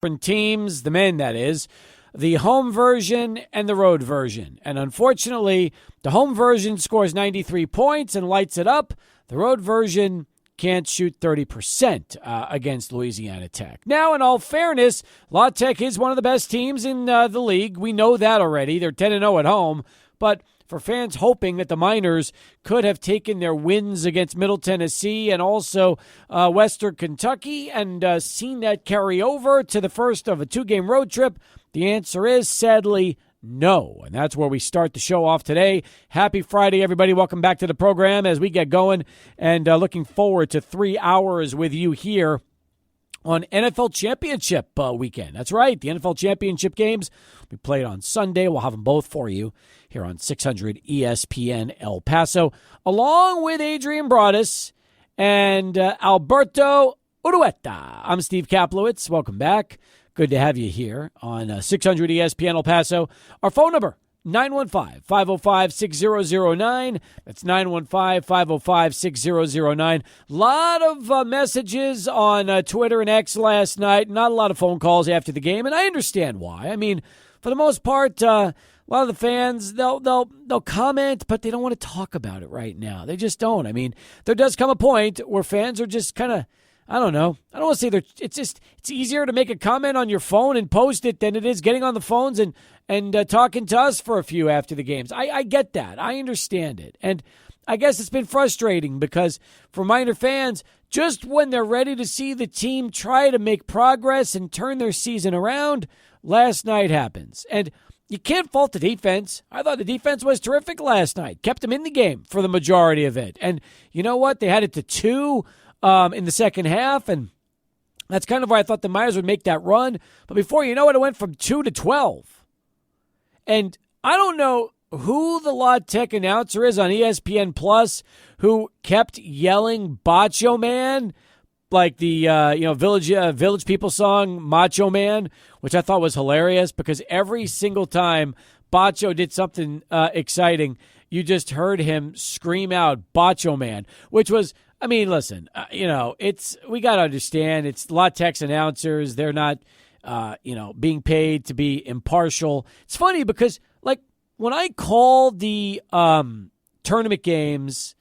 different teams, the men that is, the home version and the road version. And unfortunately, the home version scores 93 points and lights it up. The road version can't shoot 30% against Louisiana Tech. Now, in all fairness, La Tech is one of the best teams in the league. We know that already. They're 10-0 at home. But for fans hoping that the Miners could have taken their wins against Middle Tennessee and also Western Kentucky and seen that carry over to the first of a 2-game road trip, the answer is, sadly, no. And that's where we start the show off today. Happy Friday, everybody. Welcome back to the program as we get going and looking forward to 3 hours with you here on NFL Championship weekend. That's right, the NFL Championship games. We played on Sunday. We'll have them both for you here on 600 ESPN El Paso, along with Adrian Broadus and Alberto Urueta. I'm Steve Kaplowitz. Welcome back. Good to have you here on 600 ESPN El Paso. Our phone number, 915-505-6009. That's 915-505-6009. A lot of messages on Twitter and X last night. Not a lot of phone calls after the game, and I understand why. I mean, for the most part, a lot of the fans, they'll comment, but they don't want to talk about it right now. They just don't. I mean, there does come a point where fans are just kind of, I don't know. I don't want to say it's easier to make a comment on your phone and post it than it is getting on the phones and talking to us for a few after the games. I get that. I understand it. And I guess it's been frustrating because for Miner fans, just when they're ready to see the team try to make progress and turn their season around, last night happens. And you can't fault the defense. I thought the defense was terrific last night. Kept them in the game for the majority of it. And you know what? They had it to 2 in the second half, and that's kind of why I thought the Miners would make that run. But before you know it went from 2 to 12. And I don't know who the La Tech announcer is on ESPN Plus who kept yelling Macho Man, like the Village People song Macho Man, which I thought was hilarious because every single time Bacho did something exciting, you just heard him scream out Bacho Man, which was, I mean, listen, we got to understand it's La Tech's announcers. They're not, being paid to be impartial. It's funny because, like, when I call the tournament games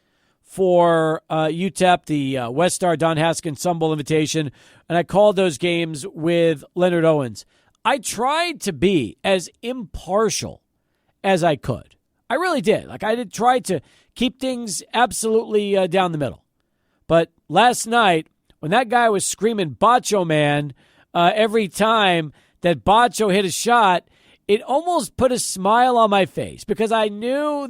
for UTEP, the Westar Don Haskins Sun Bowl Invitation, and I called those games with Leonard Owens, I tried to be as impartial as I could. I really did. Like, I did try to keep things absolutely down the middle. But last night, when that guy was screaming Bacho Man every time that Bacho hit a shot, it almost put a smile on my face because I knew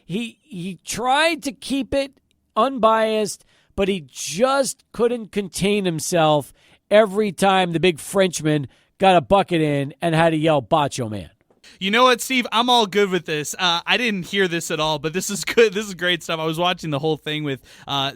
he tried to keep it unbiased, but he just couldn't contain himself every time the big Frenchman got a bucket in and had to yell Bacho Man. You know what, Steve? I'm all good with this. I didn't hear this at all, but this is good. This is great stuff. I was watching the whole thing with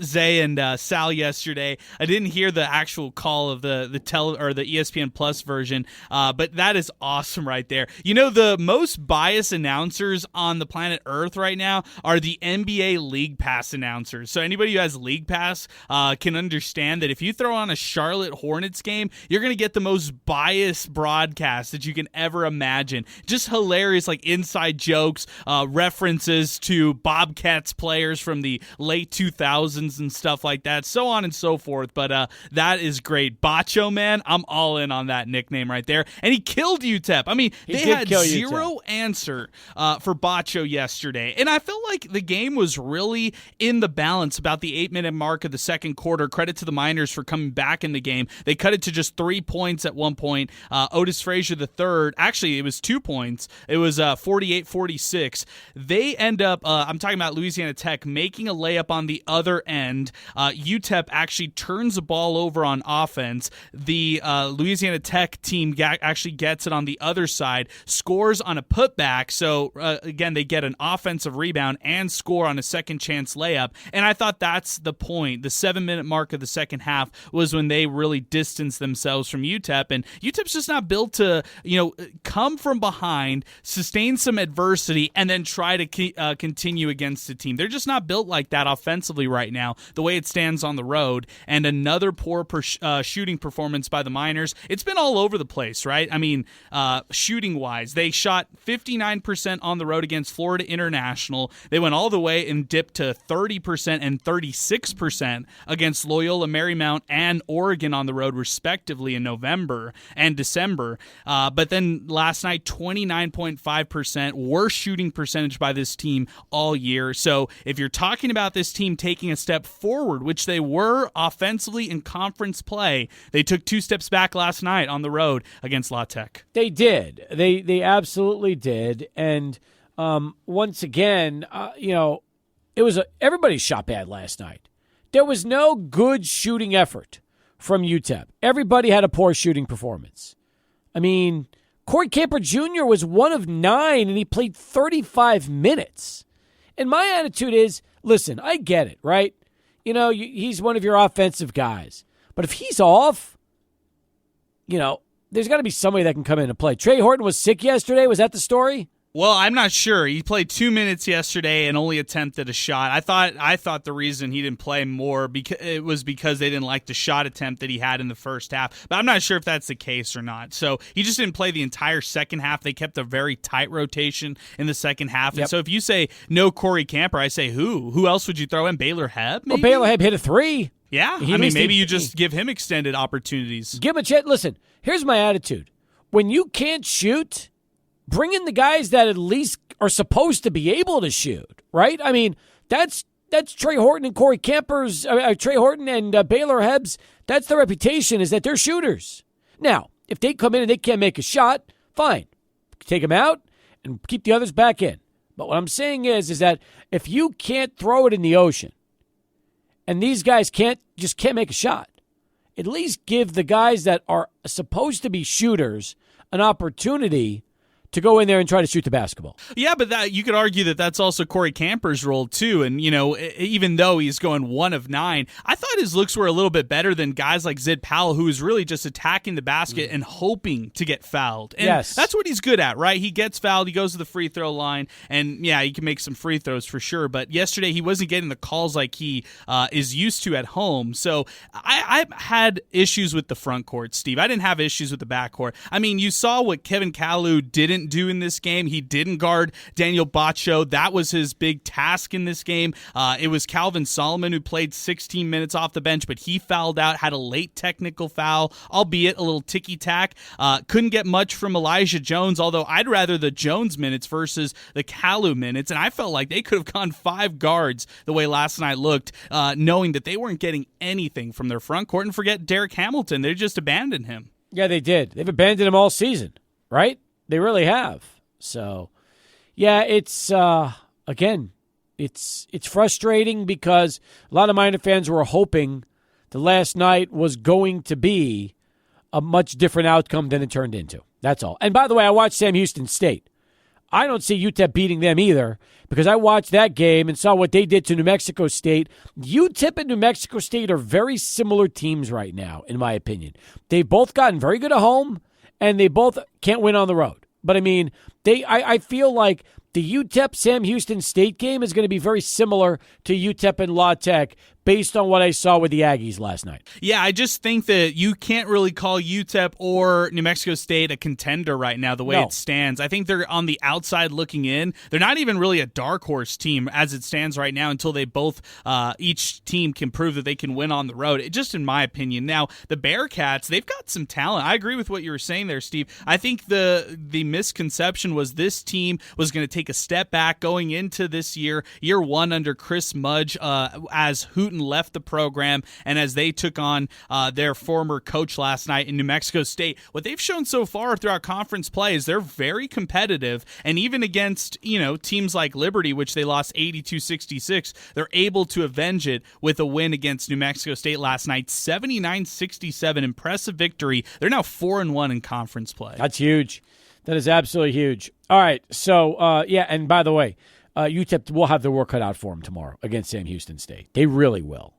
Zay and Sal yesterday. I didn't hear the actual call of the ESPN Plus version, but that is awesome right there. You know, the most biased announcers on the planet Earth right now are the NBA League Pass announcers. So anybody who has League Pass can understand that if you throw on a Charlotte Hornets game, you're going to get the most biased broadcast that you can ever imagine. Just hilarious, like inside jokes, references to Bobcats players from the late 2000s and stuff like that, so on and so forth. But that is great. Bacho Man, I'm all in on that nickname right there. And he killed UTEP. I mean, they had zero answer for Bacho yesterday. And I felt like the game was really in the balance about the 8-minute mark of the second quarter. Credit to the Miners for coming back in the game. They cut it to just 3 points at one point. Otis Frazier III, actually it was 2 points. It was 48-46. They end up, I'm talking about Louisiana Tech, making a layup on the other end. UTEP actually turns the ball over on offense. The Louisiana Tech team actually gets it on the other side, scores on a putback. So, again, they get an offensive rebound and score on a second chance layup. And I thought that's the point. The 7-minute mark of the second half was when they really distanced themselves from UTEP. And UTEP's just not built to, come from behind grind, sustain some adversity, and then try to continue against the team. They're just not built like that offensively right now, the way it stands on the road. And another poor shooting performance by the Miners. It's been all over the place, right? I mean, shooting-wise, they shot 59% on the road against Florida International. They went all the way and dipped to 30% and 36% against Loyola Marymount and Oregon on the road, respectively, in November and December. But then last night, 29.5%, worst shooting percentage by this team all year. So if you're talking about this team taking a step forward, which they were offensively in conference play, they took 2 steps back last night on the road against La Tech. They did. They absolutely did. And once again, it was everybody shot bad last night. There was no good shooting effort from UTEP. Everybody had a poor shooting performance. I mean, Corey Camper Jr. was 1 of 9, and he played 35 minutes. And my attitude is, listen, I get it, right? He's one of your offensive guys. But if he's off, there's got to be somebody that can come in and play. Trey Horton was sick yesterday. Was that the story? Well, I'm not sure. He played 2 minutes yesterday and only attempted a shot. I thought the reason he didn't play more was because they didn't like the shot attempt that he had in the first half. But I'm not sure if that's the case or not. So he just didn't play the entire second half. They kept a very tight rotation in the second half. Yep. And so if you say no Corey Camper, I say who? Who else would you throw in? Baylor Hebb? Well, Baylor Hebb hit a 3. Yeah, maybe you just give him extended opportunities. Give him a chance. Listen, here's my attitude. When you can't shoot, bring in the guys that at least are supposed to be able to shoot, right? I mean, that's Trey Horton and Corey Camper's, Trey Horton and Baylor Hebb's. That's their reputation, is that they're shooters. Now, if they come in and they can't make a shot, fine. Take them out and keep the others back in. But what I'm saying is that if you can't throw it in the ocean and these guys can't make a shot, at least give the guys that are supposed to be shooters an opportunity to go in there and try to shoot the basketball. Yeah, but you could argue that that's also Corey Camper's role too. And, even though he's going 1 of 9, I thought his looks were a little bit better than guys like Zid Powell, who is really just attacking the basket and hoping to get fouled. And that's what he's good at, right? He gets fouled, he goes to the free throw line, and yeah, he can make some free throws for sure. But yesterday he wasn't getting the calls like he is used to at home. So I had issues with the front court, Steve. I didn't have issues with the back court. I mean, you saw what Kevin Kalu didn't do in this game. He didn't guard Daniel Baccio. That was his big task in this game. It was Calvin Solomon who played 16 minutes off the bench, but he fouled out, had a late technical foul, albeit a little ticky-tack. Couldn't get much from Elijah Jones, although I'd rather the Jones minutes versus the Kalu minutes, and I felt like they could have gone 5 guards the way last night looked, knowing that they weren't getting anything from their front court. And forget Derek Hamilton. They just abandoned him. Yeah, they did. They've abandoned him all season, right? They really have. So, yeah, it's, again, it's frustrating because a lot of Miner fans were hoping the last night was going to be a much different outcome than it turned into. That's all. And by the way, I watched Sam Houston State. I don't see UTEP beating them either because I watched that game and saw what they did to New Mexico State. UTEP and New Mexico State are very similar teams right now, in my opinion. They've both gotten very good at home, and they both can't win on the road. But, I mean, I feel like the UTEP-Sam Houston State game is going to be very similar to UTEP and La Tech based on what I saw with the Aggies last night. Yeah, I just think that you can't really call UTEP or New Mexico State a contender right now the way it stands. I think they're on the outside looking in. They're not even really a dark horse team as it stands right now until they both, each team can prove that they can win on the road, just in my opinion. Now, the Bearcats, they've got some talent. I agree with what you were saying there, Steve. I think the misconception was this team was going to take a step back going into this year 1 under Chris Mudge as Hooten left the program and as they took on their former coach last night in New Mexico State. What they've shown so far throughout conference play is they're very competitive, and even against teams like Liberty, which they lost 82-66, they're able to avenge it with a win against New Mexico State last night, 79-67, impressive victory. They're now 4-1 in conference play. That's huge. That is absolutely huge. All right, so, and by the way, UTEP will have their work cut out for them tomorrow against Sam Houston State. They really will.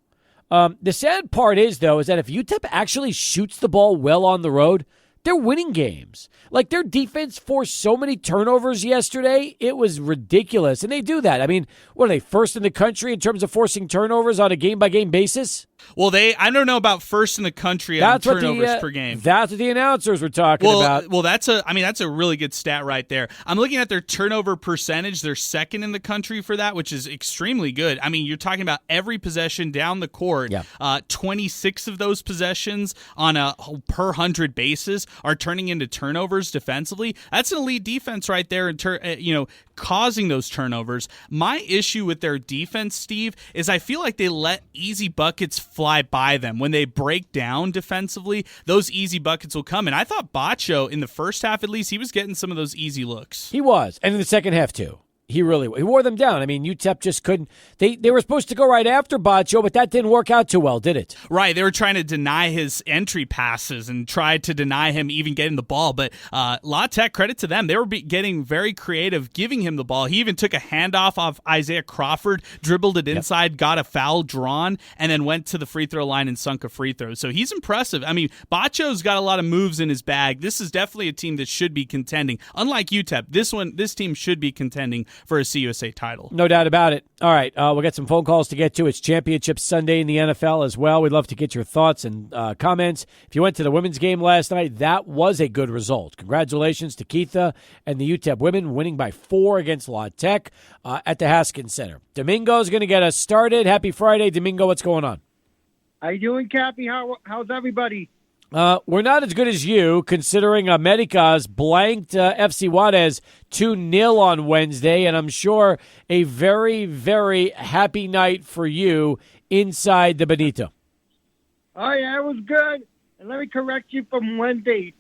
The sad part is, though, is that if UTEP actually shoots the ball well on the road, they're winning games. Like, their defense forced so many turnovers yesterday, it was ridiculous. And they do that. I mean, what are they, first in the country in terms of forcing turnovers on a game-by-game basis? Well, I don't know about first in the country on turnovers per game. That's what the announcers were talking about. Well, that's a really good stat right there. I'm looking at their turnover percentage. They're second in the country for that, which is extremely good. I mean, you're talking about every possession down the court. Yeah. 26 of those possessions on a per 100 basis are turning into turnovers defensively. That's an elite defense right there in causing those turnovers. My issue with their defense, Steve, is I feel like they let easy buckets fly by them. When they break down defensively, those easy buckets will come. And I thought Bacho, in the first half at least, he was getting some of those easy looks. He was. And in the second half, too. He wore them down. I mean, UTEP just couldn't. They were supposed to go right after Bacho, but that didn't work out too well, did it? Right. They were trying to deny his entry passes and tried to deny him even getting the ball. But La Tech, credit to them, they were getting very creative, giving him the ball. He even took a handoff off Isaiah Crawford, dribbled it inside, got a foul drawn, and then went to the free throw line and sunk a free throw. So he's impressive. I mean, Bacho's got a lot of moves in his bag. This is definitely a team that should be contending. Unlike UTEP, this team should be contending for a CUSA title. No doubt about it. All right, we'll get some phone calls to get to. It's Championship Sunday in the NFL as well. We'd love to get your thoughts and comments. If you went to the women's game last night, that was a good result. Congratulations to Keitha and the UTEP women winning by 4 against La Tech at the Haskins Center. Domingo's going to get us started. Happy Friday. Domingo, what's going on? How you doing, Cappy? How's everybody? We're not as good as you, considering America's blanked FC Juarez 2-0 on Wednesday, and I'm sure a very, very happy night for you inside the Benito. Oh, yeah, it was good. And let me correct you from Wednesday.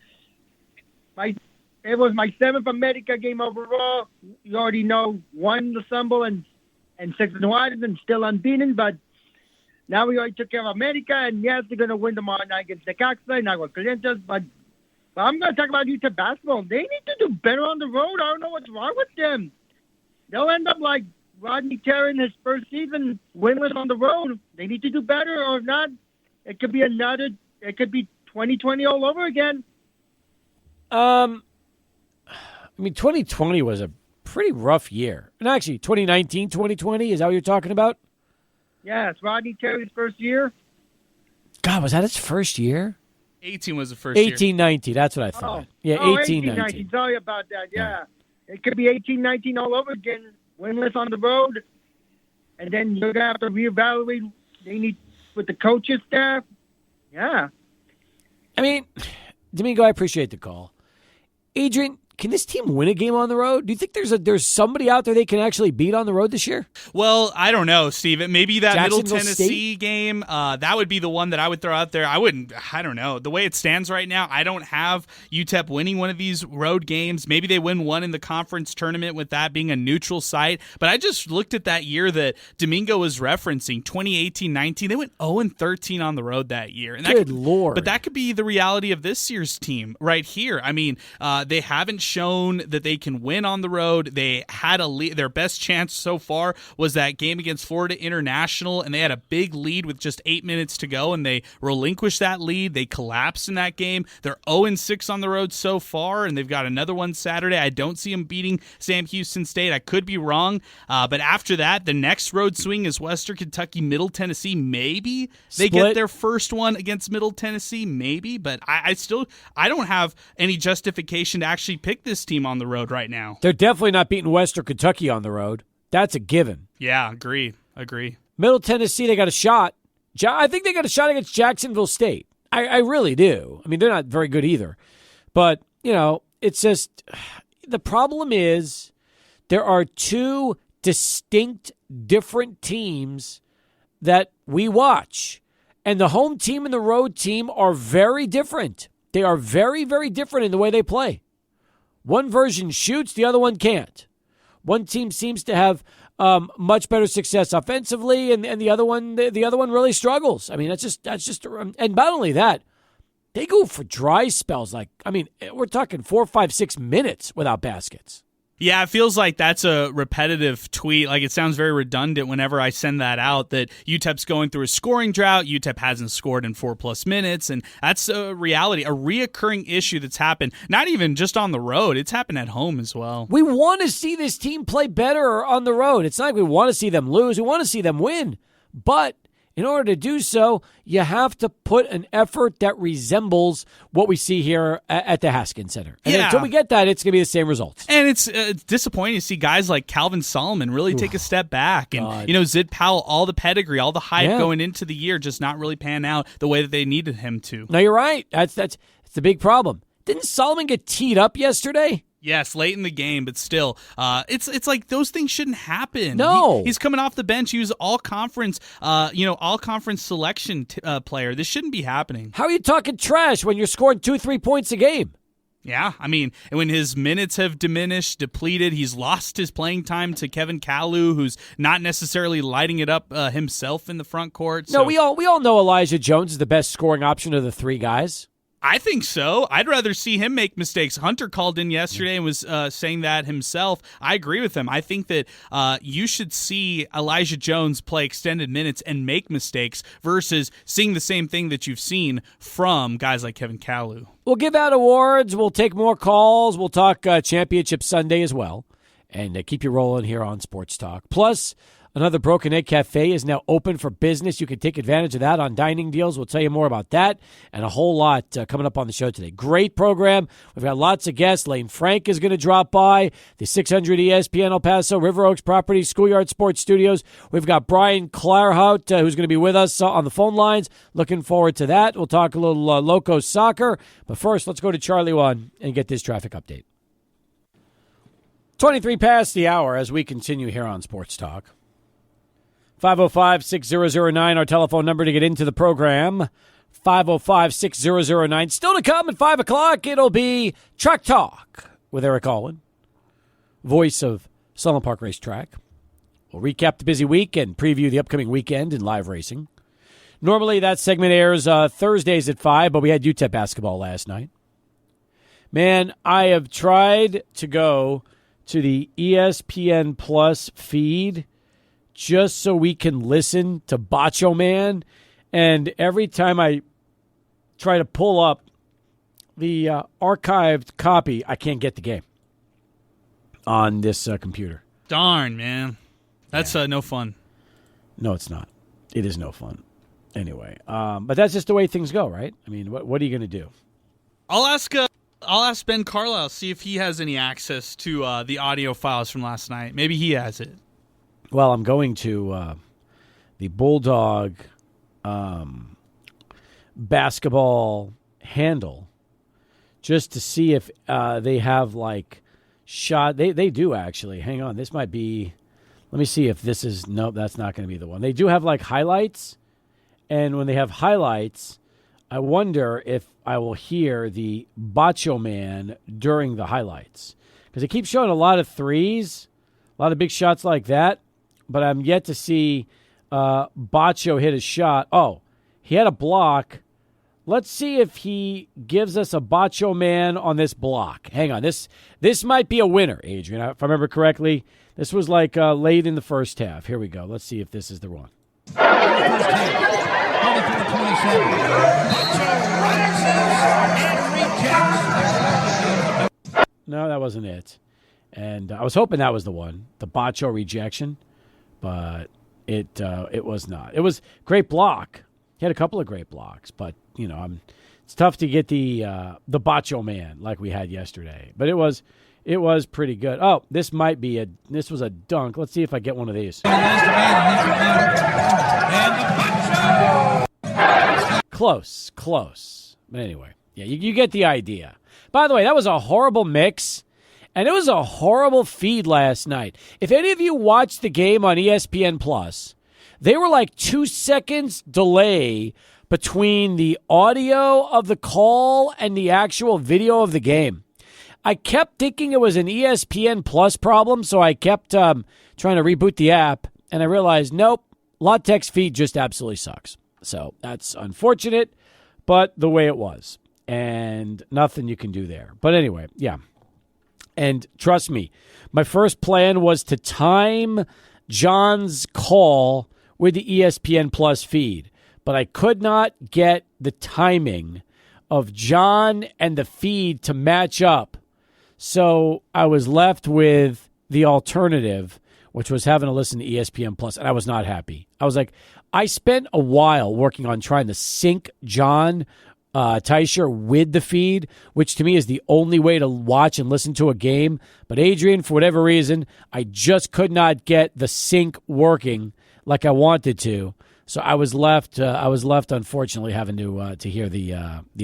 It was my 7th America game overall. You already know, 1 Ensemble and 6 Juarez and still unbeaten, but now we already took care of America, and yes, they're going to win tomorrow night against Necaxa and Aguascalientes, but I'm going to talk about UTEP basketball. They need to do better on the road. I don't know what's wrong with them. They'll end up like Rodney Terry in his first season, winless on the road. They need to do better, or if not, it could be 2020 all over again. I mean, 2020 was a pretty rough year. And actually, 2019, 2020, is that what you're talking about? Yeah, it's Rodney Terry's first year. God, was that his first year? 18 was the first year. 18-19, that's what I thought. Yeah, 18-19. Sorry about that, yeah. It could be 18-19 all over again, winless on the road. And then you're going to have to reevaluate they need with the coaches staff. Yeah. I mean, Domingo, I appreciate the call. Adrian, can this team win a game on the road? Do you think there's somebody out there they can actually beat on the road this year? Well, I don't know, Steve. Maybe that Middle Tennessee State game, that would be the one that I would throw out there. I don't know. The way it stands right now, I don't have UTEP winning one of these road games. Maybe they win one in the conference tournament with that being a neutral site. But I just looked at that year that Domingo was referencing, 2018-19. They went 0-13 on the road that year. And Good Lord. But that could be the reality of this year's team right here. I mean, they haven't shown that they can win on the road. They had a lead. Their best chance so far was that game against Florida International, and they had a big lead with just 8 minutes to go, and they relinquished that lead. They collapsed in that game. They're 0-6 on the road so far, and they've got another one Saturday. I don't see them beating Sam Houston State. I could be wrong, but after that, the next road swing is Western Kentucky, Middle Tennessee. Maybe they get their first one against Middle Tennessee, maybe, but I don't have any justification to actually pick this team on the road right now. They're definitely not beating Western Kentucky on the road. That's a given. Yeah, agree. Middle Tennessee, they got a shot. I think they got a shot against Jacksonville State. I really do. I mean, they're not very good either. But, it's just the problem is there are two distinct different teams that we watch. And the home team and the road team are very different. They are very, very different in the way they play. One version shoots, the other one can't. One team seems to have much better success offensively, and the other one really struggles. I mean, that's just and not only that, they go for dry spells. We're talking 4, 5, 6 minutes without baskets. Yeah, it feels like that's a repetitive tweet. Like, it sounds very redundant whenever I send that out, that UTEP's going through a scoring drought. UTEP hasn't scored in 4+ minutes, and that's a reality, a reoccurring issue that's happened, not even just on the road. It's happened at home as well. We want to see this team play better on the road. It's not like we want to see them lose. We want to see them win. But in order to do so, you have to put an effort that resembles what we see here at the Haskins Center. And until we get that, it's going to be the same results. And it's disappointing to see guys like Calvin Solomon really take a step back. And, Zid Powell, all the pedigree, all the hype going into the year, just not really pan out the way that they needed him to. No, you're right. That's the big problem. Didn't Solomon get teed up yesterday? Yes, late in the game, but still, it's like those things shouldn't happen. No, he's coming off the bench. He was all conference selection player. This shouldn't be happening. How are you talking trash when you're scoring 2-3 points a game? Yeah, I mean, when his minutes have diminished, depleted, he's lost his playing time to Kevin Kalu, who's not necessarily lighting it up himself in the front court. So. No, we all know Elijah Jones is the best scoring option of the three guys. I think so. I'd rather see him make mistakes. Hunter called in yesterday and was saying that himself. I agree with him. I think that you should see Elijah Jones play extended minutes and make mistakes versus seeing the same thing that you've seen from guys like Kevin Kalu. We'll give out awards. We'll take more calls. We'll talk Championship Sunday as well. And keep you rolling here on Sports Talk. Plus, another Broken Egg Cafe is now open for business. You can take advantage of that on dining deals. We'll tell you more about that and a whole lot coming up on the show today. Great program. We've got lots of guests. Lane Frank is going to drop by. The 600 ESPN El Paso, River Oaks Properties, Schoolyard Sports Studios. We've got Brian Clarhaut, who's going to be with us on the phone lines. Looking forward to that. We'll talk a little Loco soccer. But first, let's go to Charlie One and get this traffic update. 23 past the hour as we continue here on Sports Talk. 505-6009, our telephone number to get into the program. 505-6009. Still to come at 5 o'clock, it'll be Track Talk with Eric Alwan, voice of Sullivan Park Racetrack. We'll recap the busy week and preview the upcoming weekend in live racing. Normally that segment airs Thursdays at 5, but we had UTEP basketball last night. Man, I have tried to go to the ESPN Plus feed just so we can listen to Bacho Man. And every time I try to pull up the archived copy, I can't get the game on this computer. Darn, man. That's no fun. No, it's not. It is no fun. Anyway, but that's just the way things go, right? I mean, what are you going to do? I'll ask Ben Carlisle, see if he has any access to the audio files from last night. Maybe he has it. Well, I'm going to the Bulldog basketball handle just to see if they have, like, shot. They do, actually. Hang on. This might be. Let me see if this is. Nope, that's not going to be the one. They do have, like, highlights. And when they have highlights, I wonder if I will hear the Bacho Man during the highlights. Because they keep showing a lot of threes, a lot of big shots like that. But I'm yet to see Bacho hit a shot. Oh, he had a block. Let's see if he gives us a Bacho Man on this block. Hang on. This might be a winner, Adrian. If I remember correctly, this was like late in the first half. Here we go. Let's see if this is the one. No, that wasn't it. And I was hoping that was the one, the Bacho rejection. But it was not. It was great block. He had a couple of great blocks, but it's tough to get the Bacho Man like we had yesterday. But it was pretty good. Oh, this was a dunk. Let's see if I get one of these. Close. But anyway, yeah, you get the idea. By the way, that was a horrible mix. And it was a horrible feed last night. If any of you watched the game on ESPN Plus, they were like 2 seconds delay between the audio of the call and the actual video of the game. I kept thinking it was an ESPN Plus problem, so I kept trying to reboot the app, and I realized, nope, LaTeX feed just absolutely sucks. So that's unfortunate, but the way it was, and nothing you can do there. But anyway, yeah. And trust me, my first plan was to time John's call with the ESPN Plus feed, but I could not get the timing of John and the feed to match up. So I was left with the alternative, which was having to listen to ESPN Plus, and I was not happy. I was like, I spent a while working on trying to sync John Teicher with the feed, which to me is the only way to watch and listen to a game. But Adrian, for whatever reason, I just could not get the sync working like I wanted to. So I was left, unfortunately, having to hear the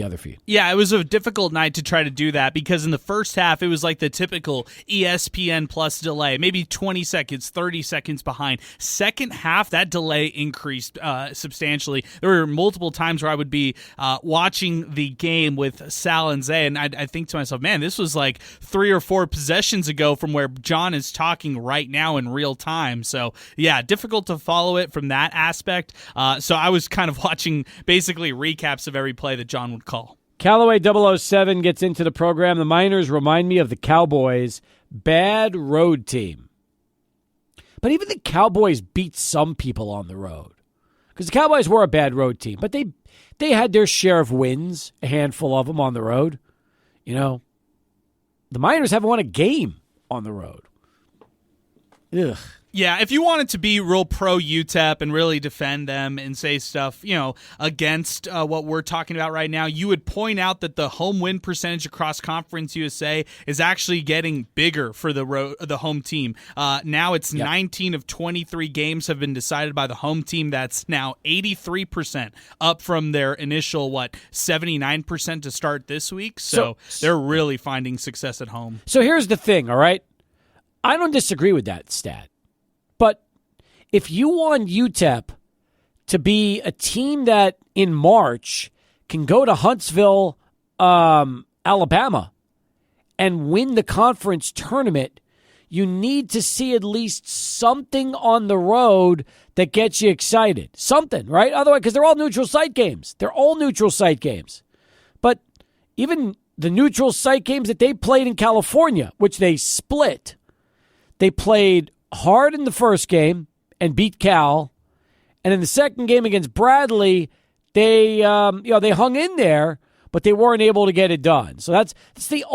other feed. Yeah, it was a difficult night to try to do that because in the first half, it was like the typical ESPN Plus delay, maybe 20 seconds, 30 seconds behind. Second half, that delay increased substantially. There were multiple times where I would be watching the game with Sal and Zay, and I'd think to myself, man, this was like 3 or 4 possessions ago from where John is talking right now in real time. So, yeah, difficult to follow it from that aspect. So I was kind of watching basically recaps of every play that John would call. Callaway 007 gets into the program. The Miners remind me of the Cowboys' bad road team. But even the Cowboys beat some people on the road. Because the Cowboys were a bad road team. But they had their share of wins, a handful of them on the road. You know, the Miners haven't won a game on the road. Ugh. Yeah, if you wanted to be real pro UTEP and really defend them and say stuff, against what we're talking about right now, you would point out that the home win percentage across Conference USA is actually getting bigger for the home team. Now it's 19 of 23 games have been decided by the home team. That's now 83%, up from their initial 79% to start this week. So they're really finding success at home. So here's the thing, all right? I don't disagree with that stat. But if you want UTEP to be a team that in March can go to Huntsville, Alabama, and win the conference tournament, you need to see at least something on the road that gets you excited. Something, right? Otherwise, because they're all neutral site games. They're all neutral site games. But even the neutral site games that they played in California, which they split, they played hard in the first game and beat Cal, and in the second game against Bradley, they hung in there, but they weren't able to get it done. So those are the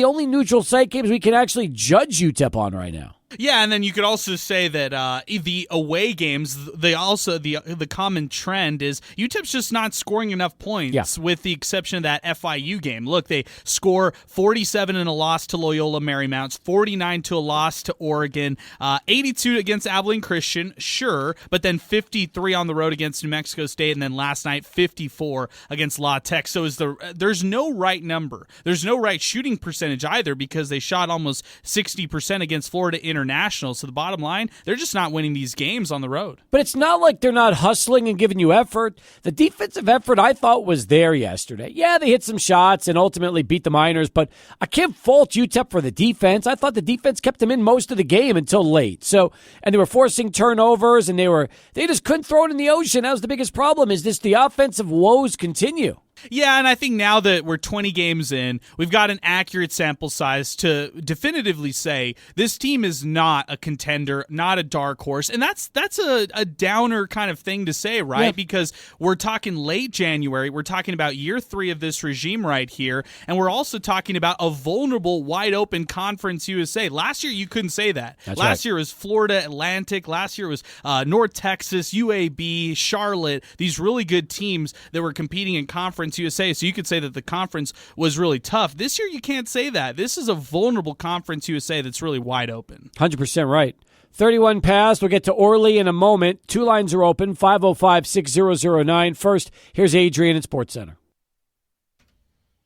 only neutral site games we can actually judge UTEP on right now. Yeah, and then you could also say that the away games, the common trend is UTEP's just not scoring enough points, with the exception of that FIU game. Look, they score 47 in a loss to Loyola Marymount, 49 to a loss to Oregon, 82 against Abilene Christian, sure, but then 53 on the road against New Mexico State, and then last night 54 against La Tech. So there's no right number. There's no right shooting percentage either because they shot almost 60% against Florida International. So the bottom line, they're just not winning these games on the road. But it's not like they're not hustling and giving you effort. The defensive effort I thought was there yesterday. Yeah, they hit some shots and ultimately beat the Miners, but I can't fault UTEP for the defense. I thought the defense kept them in most of the game until late. And they were forcing turnovers and they just couldn't throw it in the ocean. That was the biggest problem, is the offensive woes continue. Yeah, and I think now that we're 20 games in, we've got an accurate sample size to definitively say this team is not a contender, not a dark horse. And that's a downer kind of thing to say, right? Yeah. Because we're talking late January. We're talking about year 3 of this regime right here. And we're also talking about a vulnerable, wide-open Conference USA. Last year, you couldn't say that. Last year was Florida Atlantic. Last year was North Texas, UAB, Charlotte, these really good teams that were competing in Conference USA, so you could say that the conference was really tough. This year, you can't say that. This is a vulnerable Conference USA that's really wide open. 100% right. 31 past. We'll get to Orly in a moment. 2 lines are open, 505-6009. First, here's Adrian at SportsCenter.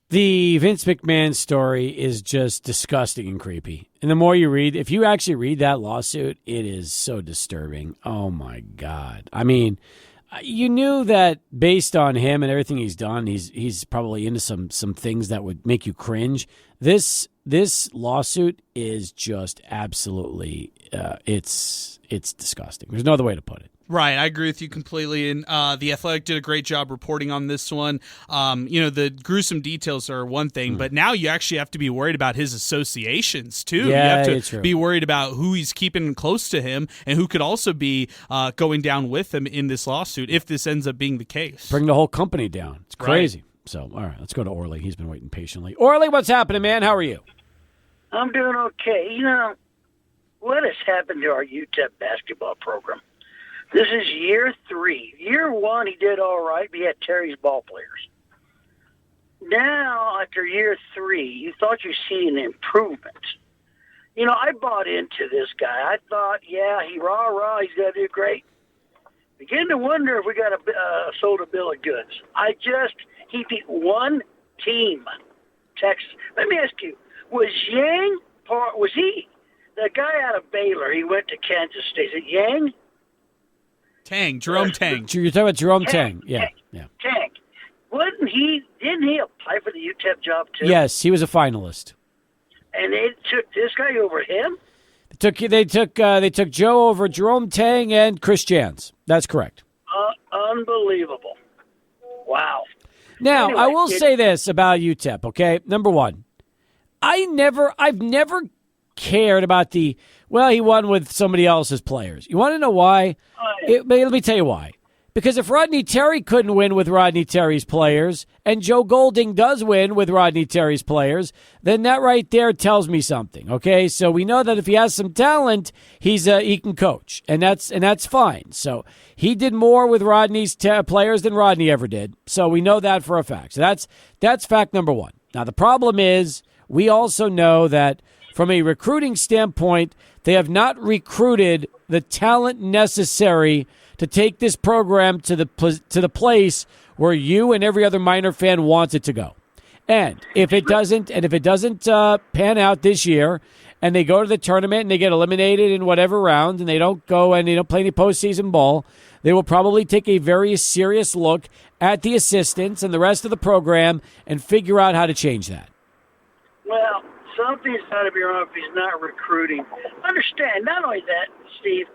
The Vince McMahon story is just disgusting and creepy. And the more you read, if you actually read that lawsuit, it is so disturbing. Oh, my God. I mean, you knew that based on him and everything he's done, he's probably into some things that would make you cringe. This lawsuit is just absolutely it's disgusting. There's no other way to put it. Right, I agree with you completely. And The Athletic did a great job reporting on this one. The gruesome details are one thing, but now you actually have to be worried about his associations, too. Yeah, you have to be worried about who he's keeping close to him and who could also be going down with him in this lawsuit if this ends up being the case. Bring the whole company down. It's crazy. Right. So, all right, let's go to Orly. He's been waiting patiently. Orly, what's happening, man? How are you? I'm doing okay. What has happened to our UTEP basketball program? This is year 3. Year 1, he did all right. We had Terry's ball players. Now, after year 3, you thought you'd see an improvement. I bought into this guy. I thought, yeah, he's going to do great. Begin to wonder if we got sold a bill of goods. He beat one team, Texas. Let me ask you, was he the guy out of Baylor? He went to Kansas State. Is it Yang? Jerome Tang. You're talking about Jerome Tang. Yeah. Tang. Didn't he apply for the UTEP job too? Yes, he was a finalist. And they took this guy over him? They took Joe over Jerome Tang and Chris Jans. That's correct. Unbelievable. Wow. Now, Anyway, I will say this about UTEP, okay? Number one, I've never cared about he won with somebody else's players. You want to know why? Let me tell you why. Because if Rodney Terry couldn't win with Rodney Terry's players, and Joe Golding does win with Rodney Terry's players, then that right there tells me something. Okay, so we know that if he has some talent, he can coach, and that's fine. So he did more with Rodney's players than Rodney ever did. So we know that for a fact. So that's fact number one. Now the problem is we also know that from a recruiting standpoint, they have not recruited the talent necessary to take this program to the place where you and every other Miner fan wants it to go. And if it doesn't pan out this year, and they go to the tournament and they get eliminated in whatever round, and they don't go and they don't play any postseason ball, they will probably take a very serious look at the assistants and the rest of the program and figure out how to change that. Well, something's got to be wrong if he's not recruiting. Understand, not only that, Steve,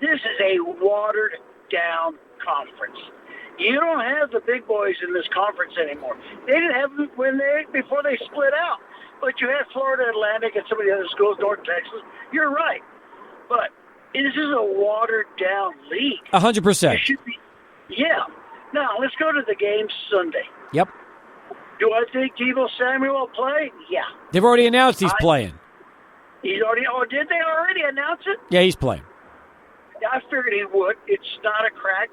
this is a watered-down conference. You don't have the big boys in this conference anymore. They didn't have them before they split out. But you had Florida Atlantic and some of the other schools, North Texas. You're right. But this is a watered-down league. 100%. Yeah. Now, let's go to the game Sunday. Yep. Do I think Deebo Samuel will play? Yeah. They've already announced he's playing. Did they already announce it? Yeah, he's playing. I figured he would. It's not a crack.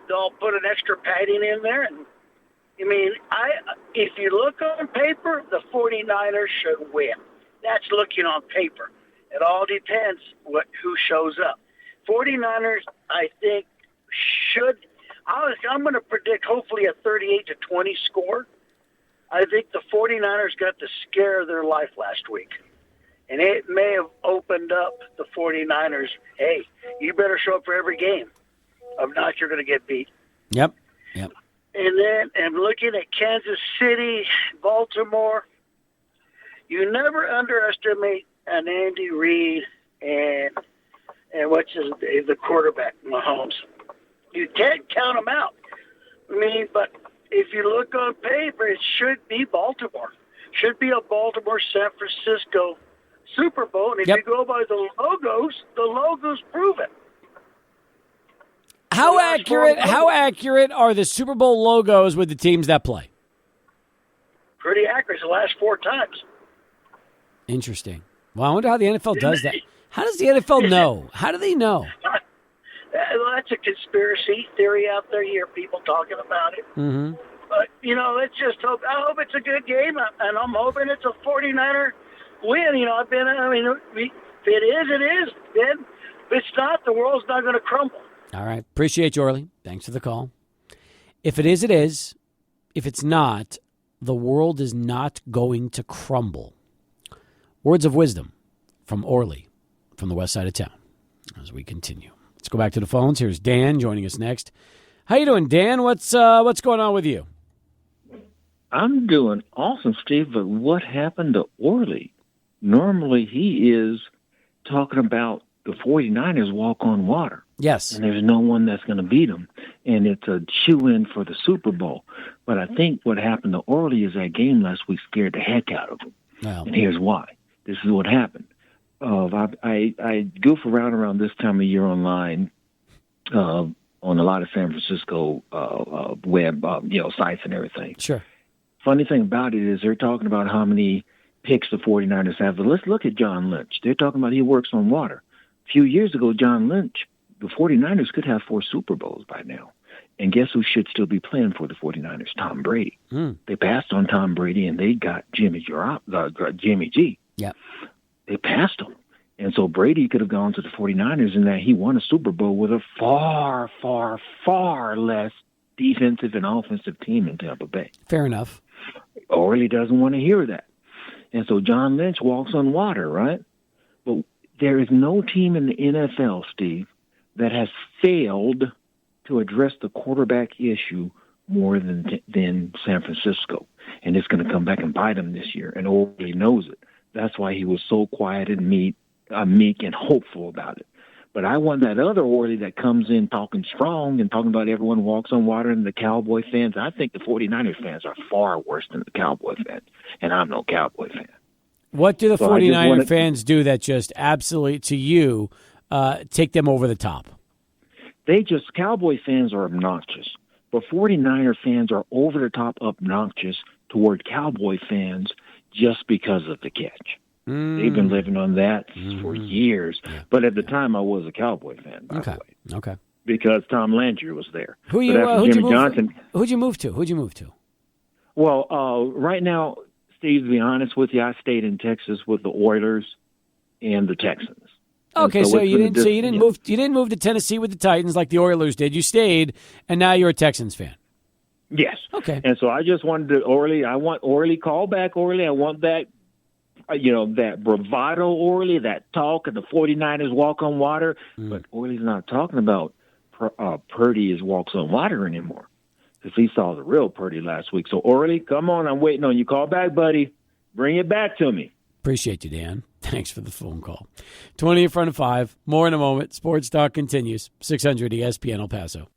They'll put an extra padding in there. And if you look on paper, the 49ers should win. That's looking on paper. It all depends who shows up. 49ers, I think, should. I'm going to predict hopefully a 38-20 score. I think the 49ers got the scare of their life last week. And it may have opened up the 49ers. Hey, you better show up for every game. If not, you're going to get beat. Yep. And then I'm looking at Kansas City, Baltimore. You never underestimate an Andy Reid and the quarterback, Mahomes. You can't count them out. But if you look on paper, it should be Baltimore. Should be a Baltimore-San Francisco Super Bowl, and if you go by the logos prove it. How accurate are the Super Bowl logos with the teams that play? Pretty accurate the last 4 times. Interesting. Well, I wonder how the NFL does that. How does the NFL know? How do they know? Well, that's a conspiracy theory out there. You hear people talking about it. Mm-hmm. But, let's just hope. I hope it's a good game, and I'm hoping it's a 49er win. If it is, it is. Then if it's not, the world's not going to crumble. All right. Appreciate you, Orly. Thanks for the call. If it is, it is. If it's not, the world is not going to crumble. Words of wisdom from Orly from the west side of town as we continue. Let's go back to the phones. Here's Dan joining us next. How you doing, Dan? What's going on with you? I'm doing awesome, Steve, but what happened to Orly? Normally he is talking about the 49ers walk on water. Yes. And there's no one that's going to beat them. And it's a shoe-in for the Super Bowl. But I think what happened to Orly is that game last week scared the heck out of them. Wow. And here's why. This is what happened. I goof around this time of year online on a lot of San Francisco web sites and everything. Sure. Funny thing about it is they're talking about how many picks the 49ers have. But let's look at John Lynch. They're talking about he works on water. A few years ago, John Lynch, the 49ers could have 4 Super Bowls by now. And guess who should still be playing for the 49ers? Tom Brady. They passed on Tom Brady, and they got Jimmy G. Yeah. They passed him. And so Brady could have gone to the 49ers in that he won a Super Bowl with a far, far, far less defensive and offensive team in Tampa Bay. Fair enough. Orly doesn't want to hear that. And so John Lynch walks on water, right? But there is no team in the NFL, Steve, that has failed to address the quarterback issue more than San Francisco. And it's going to come back and bite them this year. And Orly knows it. That's why he was so quiet and meek and hopeful about it. But I want that other Orly that comes in talking strong and talking about everyone walks on water and the Cowboy fans. I think the 49ers fans are far worse than the Cowboy fans, and I'm no Cowboy fan. What do the 49er fans do that just absolutely, to you, take them over the top? Cowboy fans are obnoxious, but 49er fans are over the top obnoxious toward Cowboy fans just because of the catch. They've been living on that for years. Yeah. But at the time, I was a Cowboy fan, by the way. Okay. Because Tom Landry was there. Who'd you move to? Well, right now, Steve, to be honest with you, I stayed in Texas with the Oilers and the Texans. Okay, so you didn't move to Tennessee with the Titans like the Oilers did. You stayed, and now you're a Texans fan. Yes. Okay. And so I just wanted to I want Orly, call back Orly. I want that, that bravado Orly, that talk, and the 49ers walk on water. But Orly's not talking about Purdy walks on water anymore because he saw the real Purdy last week. So, Orly, come on. I'm waiting on you. Call back, buddy. Bring it back to me. Appreciate you, Dan. Thanks for the phone call. 20 in front of 5. More in a moment. Sports Talk continues. 600 ESPN El Paso.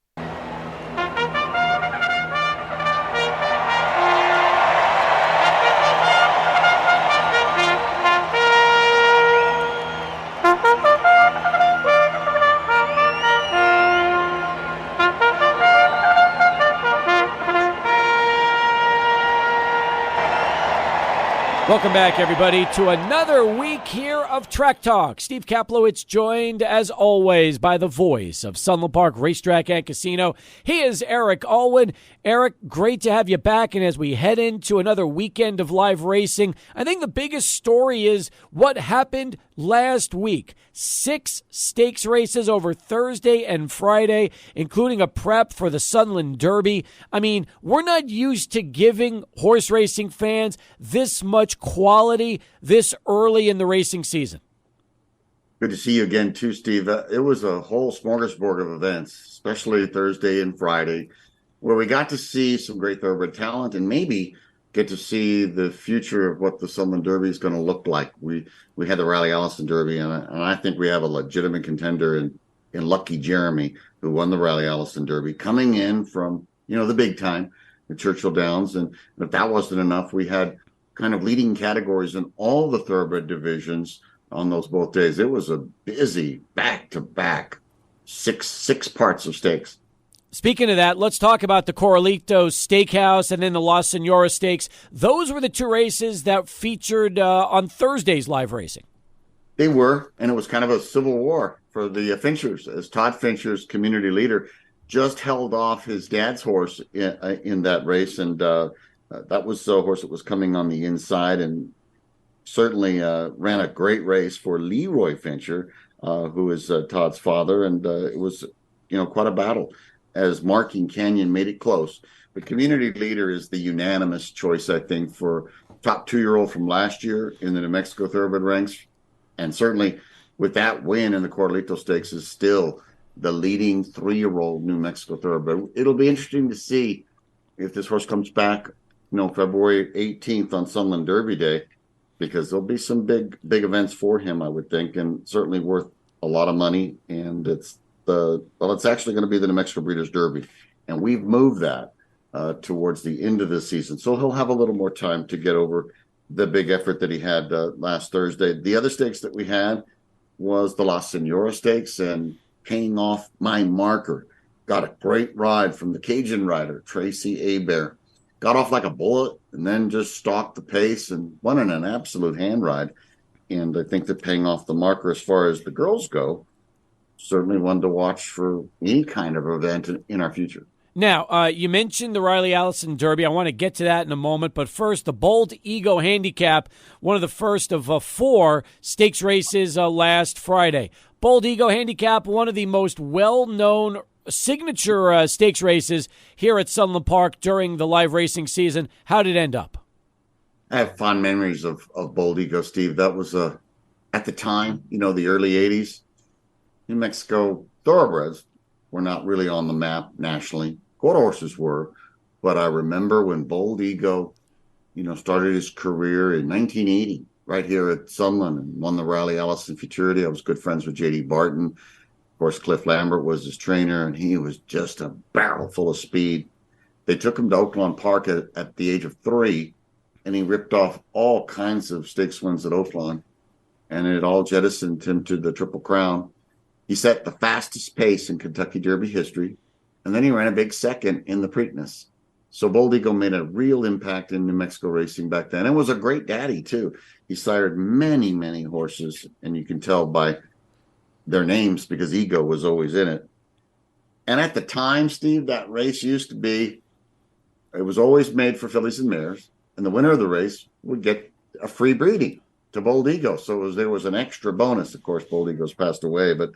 Welcome back, everybody, to another week here of Track Talk. Steve Kaplowitz joined, as always, by the voice of Sunland Park Racetrack and Casino. He is Eric Alwan. Eric, great to have you back. And as we head into another weekend of live racing, I think the biggest story is what happened last week. 6 stakes races over Thursday and Friday, including a prep for the Sunland Derby. I mean, we're not used to giving horse racing fans this much quality this early in the racing season. Good to see you again, too, Steve. It was a whole smorgasbord of events, especially Thursday and Friday, where we got to see some great thoroughbred talent and maybe get to see the future of what the Sunland Derby is going to look like. We had the Rally Allison Derby, and I think we have a legitimate contender in Lucky Jeremy, who won the Rally Allison Derby, coming in from, the big time, the Churchill Downs. And if that wasn't enough, we had kind of leading categories in all the thoroughbred divisions on those both days. It was a busy back-to-back six parts of stakes. Speaking of that, let's talk about the Corralito Steakhouse and then the La Senora Stakes. Those were the 2 races that featured on Thursday's live racing. They were, and it was kind of a civil war for the Finchers, as Todd Fincher's community leader just held off his dad's horse in that race, and that was a horse that was coming on the inside and certainly ran a great race for Leroy Fincher, who is Todd's father, and it was, quite a battle as Marking Canyon made it close. But community leader is the unanimous choice, I think, for top 2-year-old from last year in the New Mexico Thoroughbred ranks. And certainly with that win in the Corralito Stakes is still the leading 3-year-old New Mexico Thoroughbred. It'll be interesting to see if this horse comes back, February 18th on Sunland Derby Day, because there'll be some big events for him, I would think, and certainly worth a lot of money. And it's it's actually going to be the New Mexico Breeders' Derby. And we've moved that towards the end of the season. So he'll have a little more time to get over the big effort that he had last Thursday. The other stakes that we had was the La Senora Stakes, and Paying Off My Marker. Got a great ride from the Cajun rider, Tracy Abear. Got off like a bullet and then just stalked the pace and won in an absolute hand ride. And I think that Paying Off the Marker, as far as the girls go, certainly one to watch for any kind of event in our future. Now, you mentioned the Riley Allison Derby. I want to get to that in a moment. But first, the Bold Ego Handicap, one of the first of 4 stakes races last Friday. Bold Ego Handicap, one of the most well-known signature stakes races here at Sunland Park during the live racing season. How did it end up? I have fond memories of Bold Ego, Steve. That was, at the time, the early 80s, New Mexico thoroughbreds were not really on the map nationally. Quarter horses were, but I remember when Bold Ego, started his career in 1980 right here at Sunland and won the Riley Allison Futurity. I was good friends with J.D. Barton. Of course, Cliff Lambert was his trainer, and he was just a barrel full of speed. They took him to Oaklawn Park at the age of 3, and he ripped off all kinds of stakes wins at Oaklawn, and it all jettisoned him to the Triple Crown. He set the fastest pace in Kentucky Derby history, and then he ran a big second in the Preakness. So Bold Ego made a real impact in New Mexico racing back then, and was a great daddy, too. He sired many, many horses, and you can tell by their names because Ego was always in it. And at the time, Steve, that race used to be, it was always made for fillies and mares, and the winner of the race would get a free breeding to Bold Ego. So there was an extra bonus. Of course, Bold Ego's passed away, but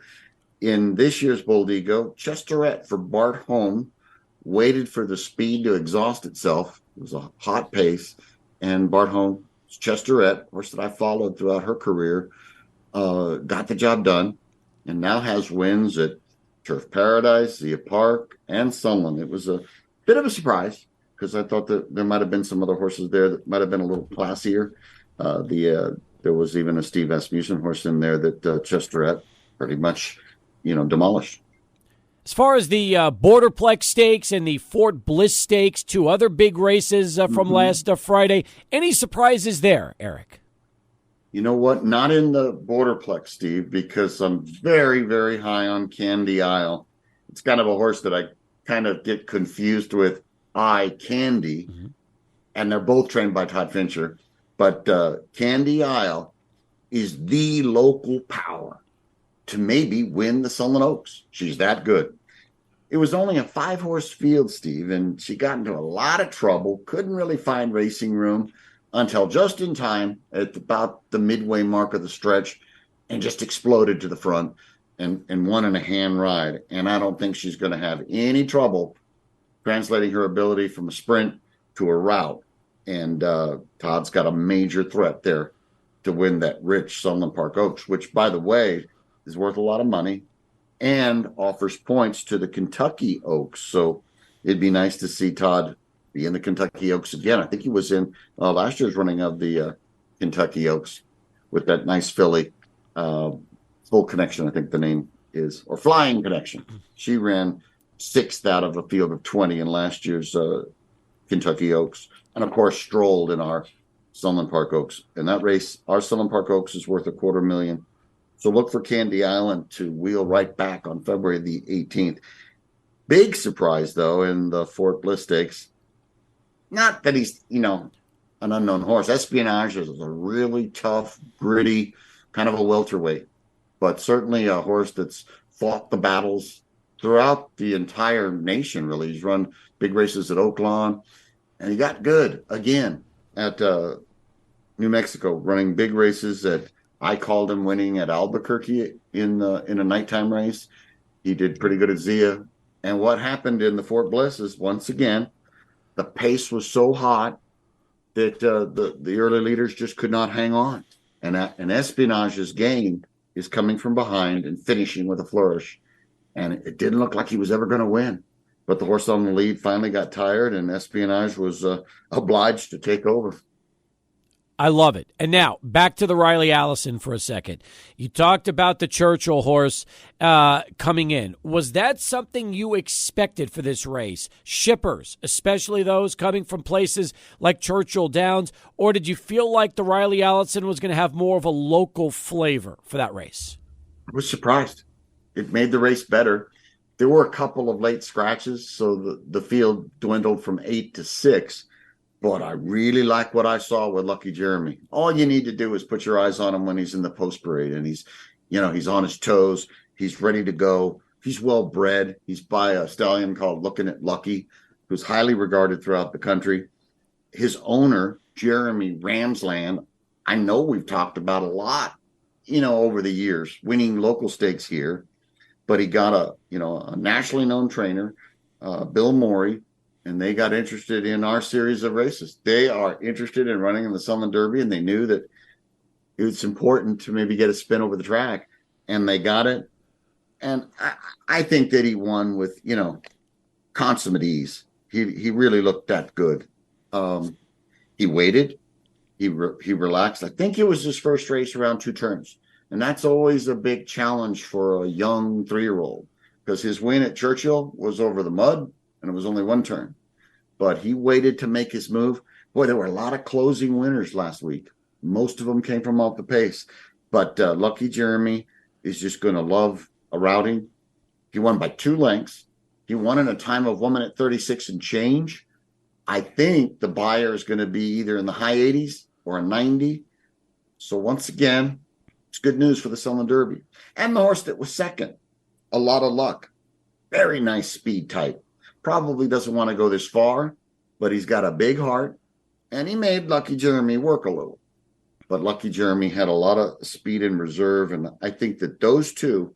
in this year's Bold Ego, Chesterette for Bart Home waited for the speed to exhaust itself. It was a hot pace, and Bart Home, Chesterette, horse that I followed throughout her career, got the job done, and now has wins at Turf Paradise, Zia Park, and Sunland. It was a bit of a surprise because I thought that there might have been some other horses there that might have been a little classier. There was even a Steve Asmussen horse in there that Chesterette pretty much, demolished. As far as the Borderplex Stakes and the Fort Bliss Stakes, 2 other big races from last Friday, any surprises there, Eric? You know what? Not in the Borderplex, Steve, because I'm very, very high on Candy Isle. It's kind of a horse that I kind of get confused with Eye Candy, and they're both trained by Todd Fincher. But Candy Isle is the local power to maybe win the Sunland Oaks. She's that good. It was only a 5-horse field, Steve, and she got into a lot of trouble, couldn't really find racing room until just in time at about the midway mark of the stretch, and just exploded to the front and won in a hand ride. And I don't think she's going to have any trouble translating her ability from a sprint to a route. And Todd's got a major threat there to win that rich Sunland Park Oaks, which, by the way, is worth a lot of money and offers points to the Kentucky Oaks. So it'd be nice to see Todd be in the Kentucky Oaks again. I think he was in last year's running of the Kentucky Oaks with that nice filly, Full Connection, I think the name is, or Flying Connection. She ran 6th out of a field of 20 in last year's Kentucky Oaks. And, of course, strolled in our Sunland Park Oaks. In that race, our Sunland Park Oaks is worth $250,000. So look for Candy Island to wheel right back on February the 18th. Big surprise, though, in the Fort Bliss Stakes. Not that he's, an unknown horse. Espionage is a really tough, gritty, kind of a welterweight. But certainly a horse that's fought the battles throughout the entire nation, really. He's run big races at Oaklawn. And he got good again at New Mexico, running big races at, I called him winning at Albuquerque in a nighttime race. He did pretty good at Zia. And what happened in the Fort Bliss is, once again, the pace was so hot that the early leaders just could not hang on. And Espionage's game is coming from behind and finishing with a flourish. And it didn't look like he was ever going to win. But the horse on the lead finally got tired, and Espionage was obliged to take over. I love it. And now, back to the Riley Allison for a second. You talked about the Churchill horse coming in. Was that something you expected for this race? Shippers, especially those coming from places like Churchill Downs, or did you feel like the Riley Allison was going to have more of a local flavor for that race? I was surprised. It made the race better. There were a couple of late scratches, so the field dwindled from 8 to 6. But I really like what I saw with Lucky Jeremy. All you need to do is put your eyes on him when he's in the post parade, and he's on his toes. He's ready to go. He's well bred. He's by a stallion called Looking at Lucky, who's highly regarded throughout the country. His owner, Jeremy Ramsland, I know we've talked about a lot, over the years, winning local stakes here. But he got a nationally known trainer, Bill Morey, and they got interested in our series of races. They are interested in running in the Sunland Derby, and they knew that it's important to maybe get a spin over the track, and they got it. And I think that he won with, consummate ease. He really looked that good. He waited. He relaxed. I think it was his first race around 2 turns. And that's always a big challenge for a young 3-year-old, because his win at Churchill was over the mud, and it was only 1 turn. But he waited to make his move. Boy, there were a lot of closing winners last week. Most of them came from off the pace. But Lucky Jeremy is just going to love a routing. He won by 2 lengths. He won in a time of 1 minute 36 and change. I think the buyer is going to be either in the high 80s or a 90. So once again, it's good news for the Sunland Derby. And the horse that was second, A Lot of Luck. Very nice speed type. Probably doesn't want to go this far, but he's got a big heart, and he made Lucky Jeremy work a little. But Lucky Jeremy had a lot of speed in reserve, and I think that those two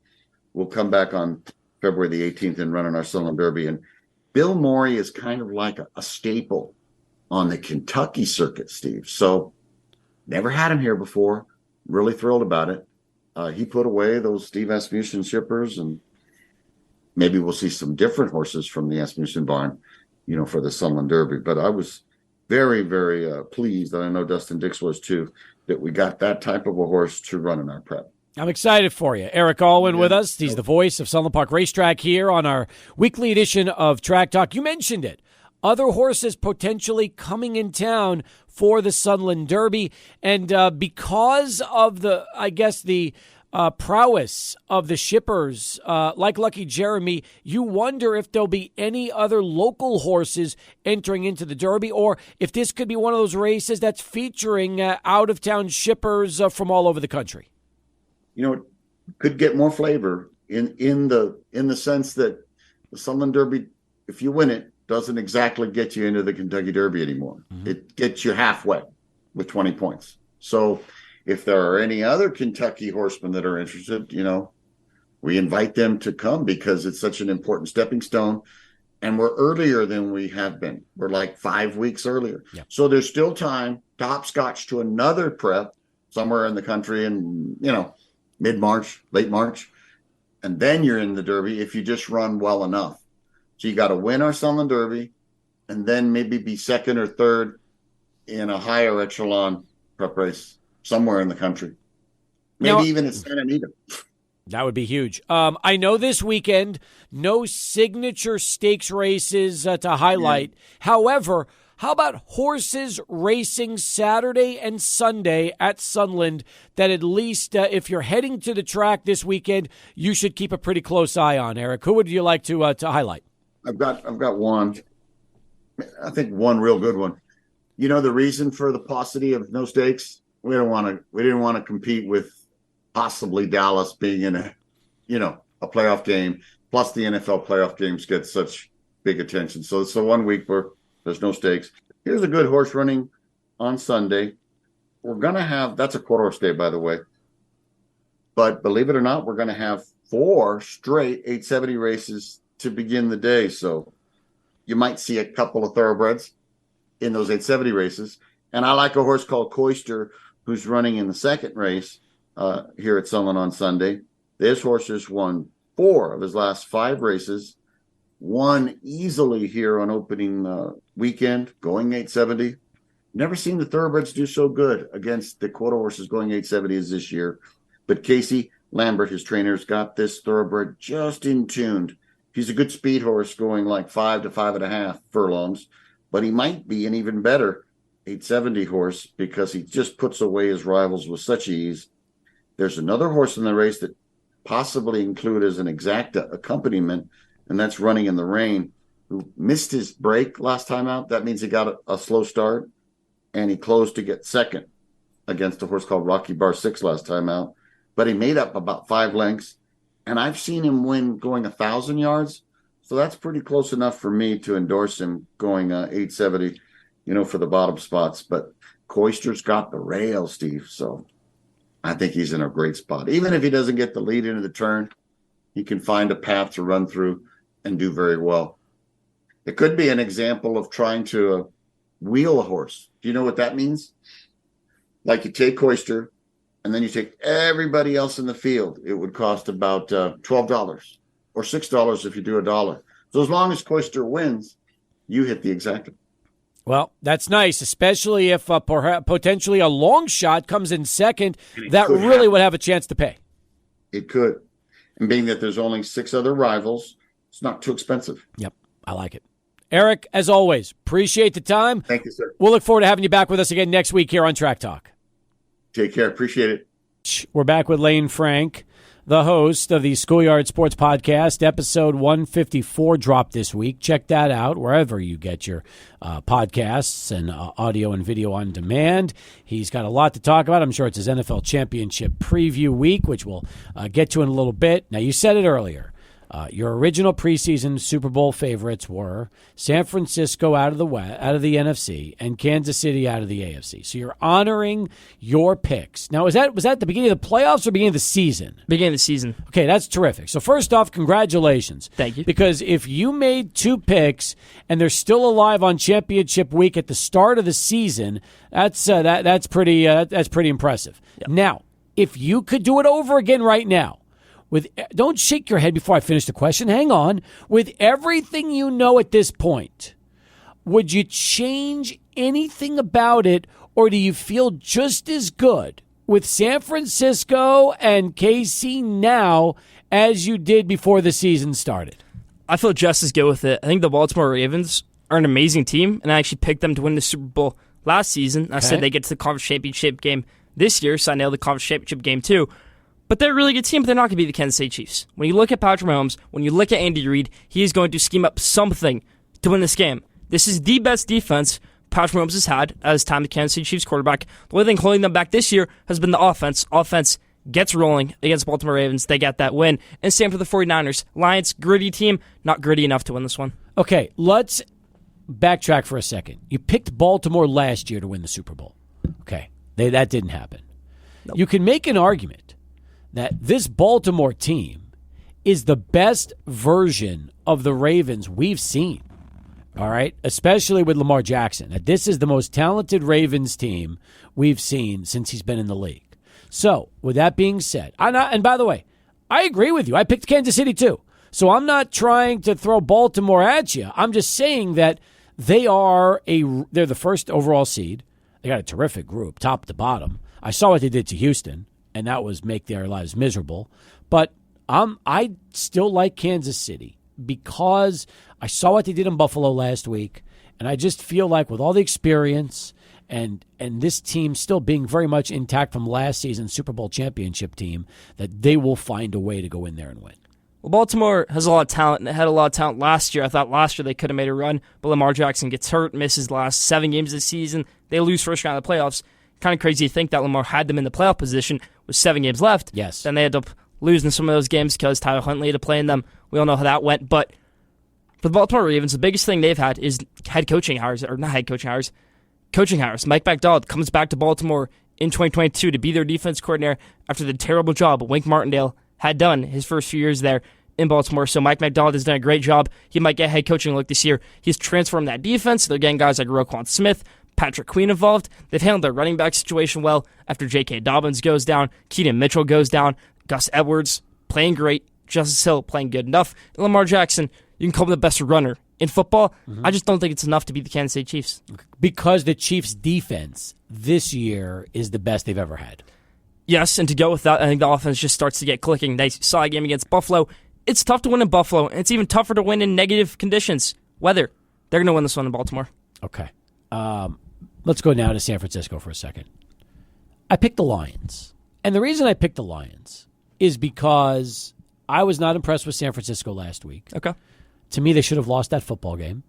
will come back on February the 18th and run in our Sunland Derby. And Bill Morey is kind of like a staple on the Kentucky circuit, Steve. So never had him here before. Really thrilled about it. He put away those Steve Asmussen shippers, and maybe we'll see some different horses from the Asmussen barn, for the Sunland Derby. But I was very, very pleased, and I know Dustin Dix was too, that we got that type of a horse to run in our prep. I'm excited for you. Eric Alwan with us. He's the voice of Sunland Park Racetrack here on our weekly edition of Track Talk. You mentioned it. Other horses potentially coming in town for the Sunland Derby. And because of the prowess of the shippers, like Lucky Jeremy, you wonder if there'll be any other local horses entering into the Derby, or if this could be one of those races that's featuring out-of-town shippers from all over the country. It could get more flavor in the sense that the Sunland Derby, if you win it, doesn't exactly get you into the Kentucky Derby anymore. Mm-hmm. It gets you halfway with 20 points. So if there are any other Kentucky horsemen that are interested, we invite them to come, because it's such an important stepping stone. And we're earlier than we have been. We're like 5 weeks earlier. Yep. So there's still time to hopscotch to another prep somewhere in the country in, mid-March, late March. And then you're in the Derby if you just run well enough. So you got to win our Sunland Derby and then maybe be second or third in a higher echelon prep race somewhere in the country. Maybe even at Santa Anita. That would be huge. I know this weekend, no signature stakes races to highlight. Yeah. However, how about horses racing Saturday and Sunday at Sunland that at least if you're heading to the track this weekend, you should keep a pretty close eye on, Eric? Who would you like to highlight? I've got one. I think one real good one. The reason for the paucity of no stakes? We didn't want to compete with possibly Dallas being in a playoff game. Plus the NFL playoff games get such big attention. So it's the 1 week where there's no stakes. Here's a good horse running on Sunday. We're going to have, that's a quarter horse day, by the way. But believe it or not, we're going to have 4 straight 870 races to begin the day. So you might see a couple of thoroughbreds in those 870 races. And I like a horse called Coister, who's running in the second race here at Sunland on Sunday. This horse has won 4 of his last 5 races, won easily here on opening weekend, going 870. Never seen the thoroughbreds do so good against the quarter horses going 870 as this year. But Casey Lambert, his trainer's got this thoroughbred just in tuned. He's a good speed horse going like 5 to 5.5 furlongs, but he might be an even better 870 horse because he just puts away his rivals with such ease. There's another horse in the race that possibly include as an exacta accompaniment, and that's Running in the Rain, who missed his break last time out. That means he got a slow start, and he closed to get second against a horse called Rocky Bar 6 last time out. But he made up about 5 lengths, and I've seen him win going 1,000 yards. So that's pretty close enough for me to endorse him going 870, for the bottom spots. But Coister's got the rail, Steve. So I think he's in a great spot. Even if he doesn't get the lead into the turn, he can find a path to run through and do very well. It could be an example of trying to wheel a horse. Do you know what that means? Like you take Coister, and then you take everybody else in the field. It would cost about $12 or $6 if you do $1. So as long as Coister wins, you hit the exacta. Well, that's nice, especially if potentially a long shot comes in second. That really would have a chance to pay. It could. And being that there's only 6 other rivals, it's not too expensive. Yep, I like it. Eric, as always, appreciate the time. Thank you, sir. We'll look forward to having you back with us again next week here on Track Talk. Take care. Appreciate it. We're back with Lane Frank, the host of the Schoolyard Sports Podcast. Episode 154 dropped this week. Check that out wherever you get your podcasts and audio and video on demand. He's got a lot to talk about. I'm sure it's his NFL Championship preview week, which we'll get to in a little bit. Now, you said it earlier. Your original preseason Super Bowl favorites were San Francisco out of the NFC and Kansas City out of the AFC. So you're honoring your picks. Now, was that the beginning of the playoffs or beginning of the season? Beginning of the season. Okay, that's terrific. So first off, congratulations. Thank you. Because if you made 2 picks and they're still alive on championship week at the start of the season, that's pretty impressive. Yep. Now, if you could do it over again right now, don't shake your head before I finish the question. Hang on. With everything you know at this point, would you change anything about it, or do you feel just as good with San Francisco and KC now as you did before the season started? I feel just as good with it. I think the Baltimore Ravens are an amazing team, and I actually picked them to win the Super Bowl last season. I said they get to the conference championship game this year, so I nailed the conference championship game too. But they're a really good team, but they're not going to be the Kansas City Chiefs. When you look at Patrick Mahomes, when you look at Andy Reid, he is going to scheme up something to win this game. This is the best defense Patrick Mahomes has had at his time the Kansas City Chiefs quarterback. The only thing holding them back this year has been the offense. Offense gets rolling against Baltimore Ravens. They get that win. And same for the 49ers. Lions, gritty team, not gritty enough to win this one. Okay, let's backtrack for a second. You picked Baltimore last year to win the Super Bowl. Okay, that didn't happen. Nope. You can make an argument that this Baltimore team is the best version of the Ravens we've seen, all right? Especially with Lamar Jackson. That this is the most talented Ravens team we've seen since he's been in the league. So, with that being said, and by the way, I agree with you. I picked Kansas City too. So I'm not trying to throw Baltimore at you. I'm just saying that they're the first overall seed. They got a terrific group, top to bottom. I saw what they did to Houston, and that was make their lives miserable. But I still like Kansas City because I saw what they did in Buffalo last week, and I just feel like with all the experience and this team still being very much intact from last season's Super Bowl championship team, that they will find a way to go in there and win. Well, Baltimore has a lot of talent, and it had a lot of talent last year. I thought last year they could have made a run, but Lamar Jackson gets hurt, misses the last 7 games of the season. They lose first round of the playoffs. Kind of crazy to think that Lamar had them in the playoff position with 7 games left. Yes. Then they ended up losing some of those games because Tyler Huntley had to play in them. We all know how that went. But for the Baltimore Ravens, the biggest thing they've had is coaching hires. Mike McDonald comes back to Baltimore in 2022 to be their defense coordinator after the terrible job Wink Martindale had done his first few years there in Baltimore. So Mike McDonald has done a great job. He might get head coaching look this year. He's transformed that defense. They're getting guys like Roquan Smith, Patrick Queen involved. They've handled their running back situation well after J.K. Dobbins goes down, Keaton Mitchell goes down, Gus Edwards playing great, Justice Hill playing good enough, and Lamar Jackson, you can call him the best runner in in football. I just don't think it's enough to beat the Kansas City Chiefs. Because the Chiefs' defense this year is the best they've ever had. Yes, and to go with that, I think the offense just starts to get clicking. They saw a game against Buffalo. It's tough to win in Buffalo, and it's even tougher to win in negative conditions. Weather. They're going to win this one in Baltimore. Okay. Let's go now to San Francisco for a second. I picked the Lions. And the reason I picked the Lions is because I was not impressed with San Francisco last week. Okay. To me, they should have lost that football game.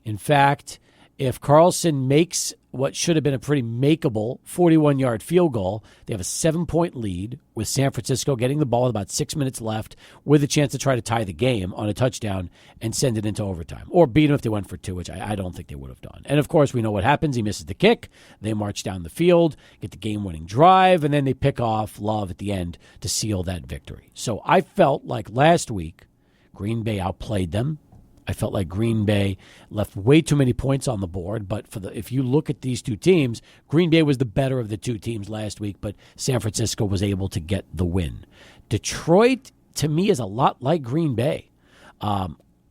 In fact, if Carlson makes what should have been a pretty makeable 41-yard field goal, they have a 7-point lead with San Francisco getting the ball with about 6 minutes left with a chance to try to tie the game on a touchdown and send it into overtime. Or beat them if they went for 2, which I don't think they would have done. And, of course, we know what happens. He misses the kick. They march down the field, get the game-winning drive, and then they pick off Love at the end to seal that victory. So I felt like last week Green Bay outplayed them. I felt like Green Bay left way too many points on the board, but if you look at these two teams, Green Bay was the better of the two teams last week, but San Francisco was able to get the win. Detroit, to me, is a lot like Green Bay.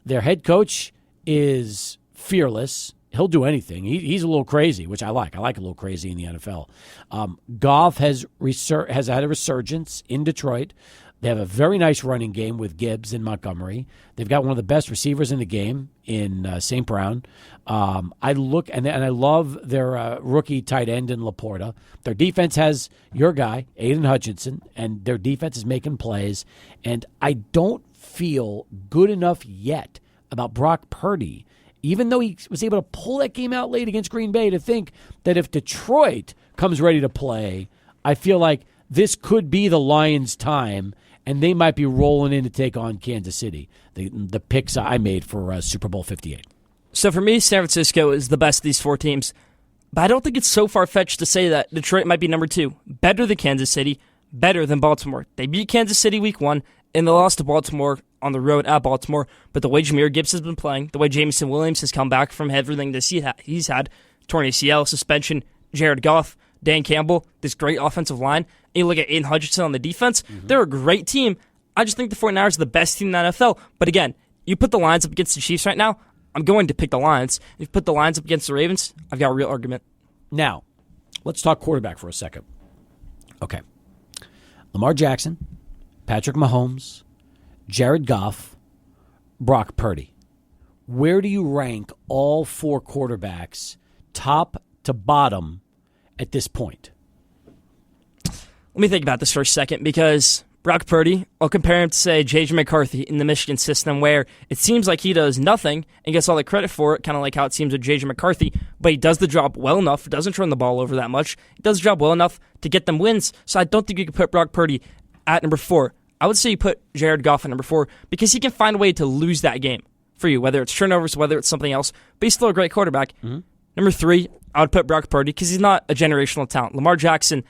Their head coach is fearless. He'll do anything. He's a little crazy, which I like. I like a little crazy in the NFL. Goff has had a resurgence in Detroit. They have a very nice running game with Gibbs and Montgomery. They've got one of the best receivers in the game in St. Brown. I love their rookie tight end in Laporta. Their defense has your guy, Aiden Hutchinson, and their defense is making plays. And I don't feel good enough yet about Brock Purdy, even though he was able to pull that game out late against Green Bay, to think that if Detroit comes ready to play, I feel like this could be the Lions' time, and they might be rolling in to take on Kansas City. The picks I made for Super Bowl 58. So for me, San Francisco is the best of these 4 teams. But I don't think it's so far-fetched to say that Detroit might be number 2. Better than Kansas City, better than Baltimore. They beat Kansas City week 1, and they lost to Baltimore on the road at Baltimore. But the way Jahmyr Gibbs has been playing, the way Jameson Williams has come back from everything that he's had, torn ACL, suspension, Jared Goff, Dan Campbell, this great offensive line. And you look at Aiden Hutchinson on the defense, they're a great team. I just think the 49ers are the best team in the NFL. But again, you put the Lions up against the Chiefs right now, I'm going to pick the Lions. If you put the Lions up against the Ravens, I've got a real argument. Now, let's talk quarterback for a second. Okay. Lamar Jackson, Patrick Mahomes, Jared Goff, Brock Purdy. Where do you rank all 4 quarterbacks, top to bottom, at this point? Let me think about this for a second, because Brock Purdy, I'll compare him to, say, J.J. McCarthy in the Michigan system, where it seems like he does nothing and gets all the credit for it, kind of like how it seems with J.J. McCarthy, but he does the job well enough, doesn't turn the ball over that much, he does the job well enough to get them wins, so I don't think you could put Brock Purdy at number 4. I would say you put Jared Goff at number 4, because he can find a way to lose that game for you, whether it's turnovers, whether it's something else, but he's still a great quarterback. Number 3, I would put Brock Purdy, because he's not a generational talent. Lamar Jackson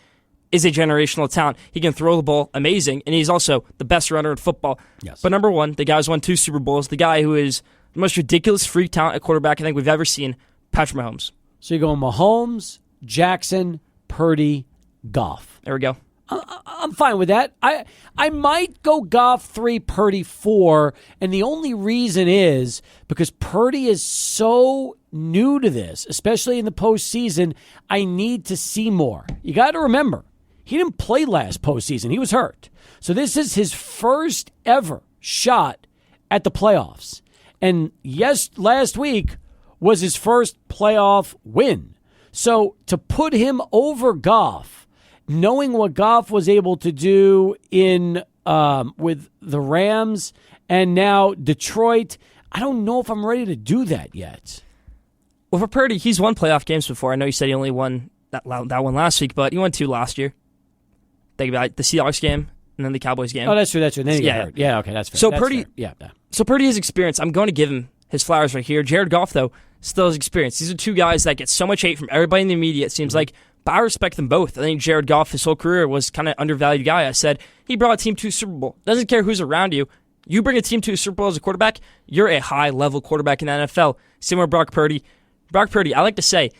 is a generational talent. He can throw the ball amazing, and he's also the best runner in football. Yes. But number 1, the guy who's won 2 Super Bowls, the guy who is the most ridiculous freak talent at quarterback I think we've ever seen, Patrick Mahomes. So you're going Mahomes, Jackson, Purdy, Goff. There we go. I'm fine with that. I might go Goff 3, Purdy 4, and the only reason is because Purdy is so new to this, especially in the postseason. I need to see more. You got to remember, he didn't play last postseason. He was hurt. So this is his first ever shot at the playoffs. And yes, last week was his first playoff win. So to put him over Goff, knowing what Goff was able to do in with the Rams and now Detroit, I don't know if I'm ready to do that yet. Well, for Purdy, he's won playoff games before. I know you said he only won that one last week, but he won 2 last year. Think about the Seahawks game and then the Cowboys game. Oh, that's true. And then he got hurt. Yeah, okay, that's fair. So that's Purdy, fair. Yeah. So Purdy has experience. I'm going to give him his flowers right here. Jared Goff, though, still has experience. These are 2 guys that get so much hate from everybody in the media, it seems like. But I respect them both. I think Jared Goff, his whole career, was kind of undervalued guy. I said he brought a team to a Super Bowl. Doesn't care who's around you. You bring a team to a Super Bowl as a quarterback, you're a high-level quarterback in the NFL. Same with Brock Purdy. Brock Purdy, I like to say,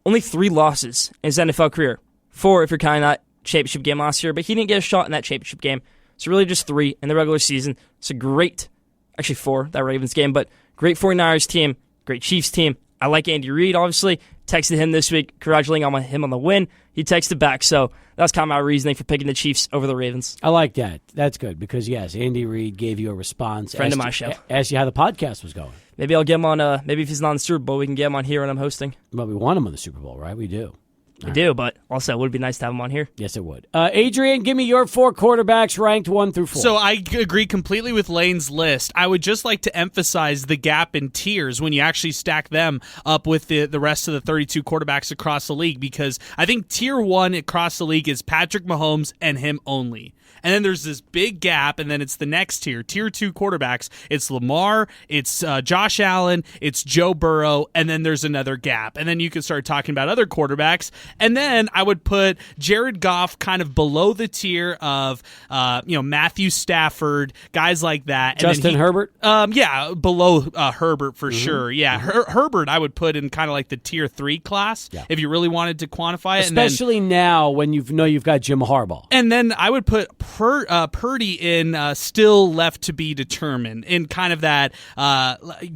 only 3 losses in his NFL career. 4 if you're counting that championship game last year, but he didn't get a shot in that championship game. So really just 3 in the regular season. It's a great, actually 4, that Ravens game, but great 49ers team. great Chiefs team. I like Andy Reid, obviously. Texted him this week, congratulating him on the win. He texted back, so that's kind of my reasoning for picking the Chiefs over the Ravens. I like that. That's good because, yes, Andy Reid gave you a response. Friend of my show. Asked you how the podcast was going. Maybe I'll get him on, maybe if he's not on the Super Bowl, we can get him on here when I'm hosting. Well, we want him on the Super Bowl, right? We do. We do, but also it would be nice to have him on here. Yes, it would. Adrian, give me your 4 quarterbacks ranked 1 through 4. So I agree completely with Lane's list. I would just like to emphasize the gap in tiers when you actually stack them up with the rest of the 32 quarterbacks across the league, because I think tier 1 across the league is Patrick Mahomes and him only. And then there's this big gap, and then it's the next tier 2 quarterbacks. It's Lamar, it's Josh Allen, it's Joe Burrow, and then there's another gap. And then you can start talking about other quarterbacks. And then I would put Jared Goff kind of below the tier of Matthew Stafford, guys like that. Justin Herbert? Yeah, below Herbert for sure. Yeah, Herbert I would put in kind of like the tier 3 class if you really wanted to quantify it. Especially now when you've got Jim Harbaugh. And then I would put Purdy in still left to be determined, in kind of that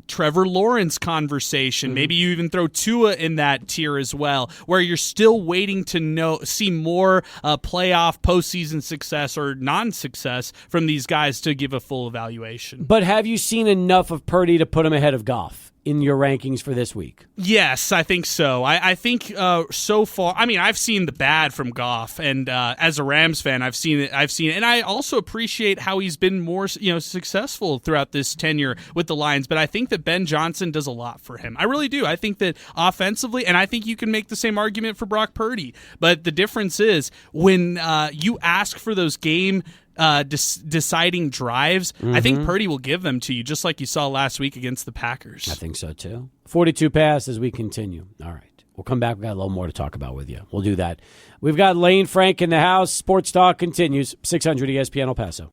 Trevor Lawrence conversation. Maybe you even throw Tua in that tier as well, where you're still waiting to see more playoff postseason success or non-success from these guys to give a full evaluation. But have you seen enough of Purdy to put him ahead of Goff in your rankings for this week? Yes, I think so. I think so far. I mean, I've seen the bad from Goff, and as a Rams fan, I've seen it, and I also appreciate how he's been more successful throughout this tenure with the Lions. But I think that Ben Johnson does a lot for him. I really do. I think that offensively, and I think you can make the same argument for Brock Purdy. But the difference is when you ask for those game deciding drives, I think Purdy will give them to you, just like you saw last week against the Packers. I think so too. 42 pass as we continue. All right. We'll come back. We've got a little more to talk about with you. We'll do that. We've got Lane Frank in the house. Sports Talk continues. 600 ESPN El Paso.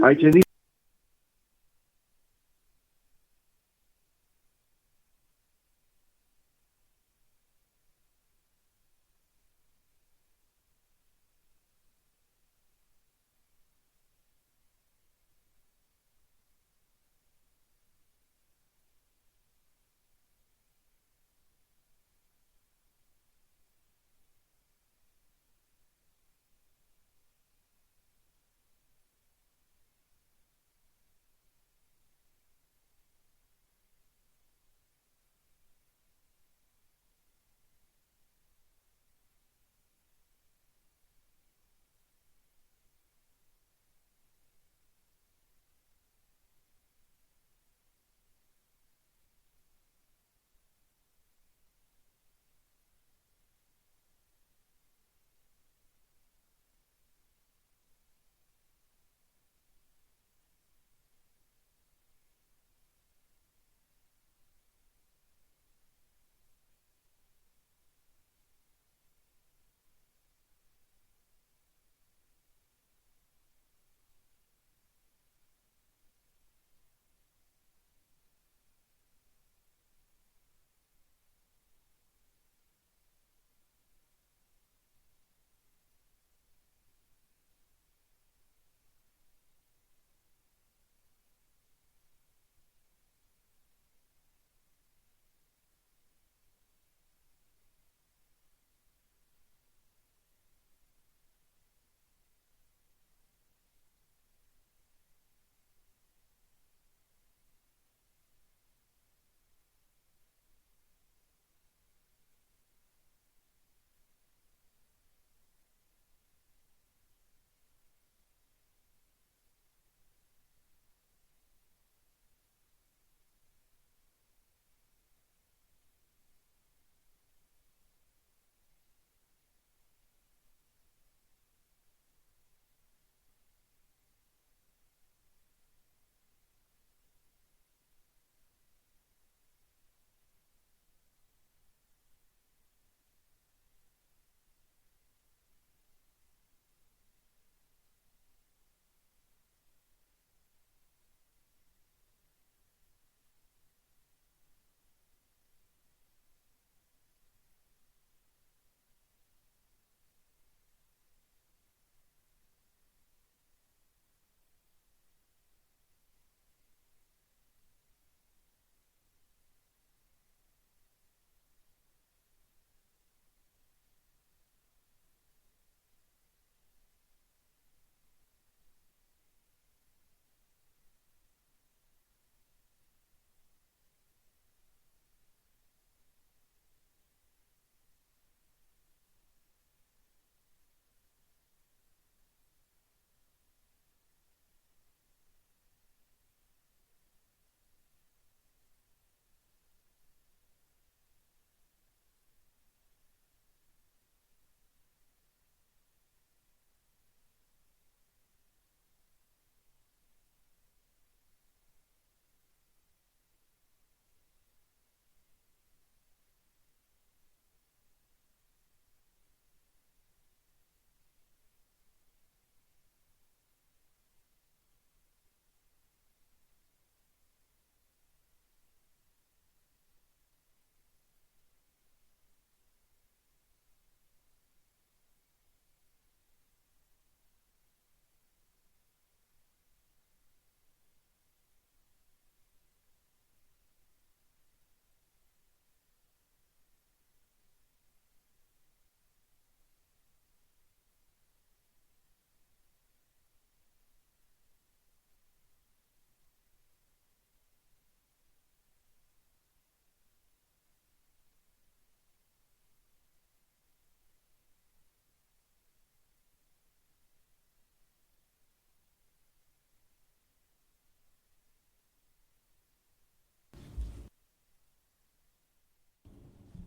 Hi, Jenny.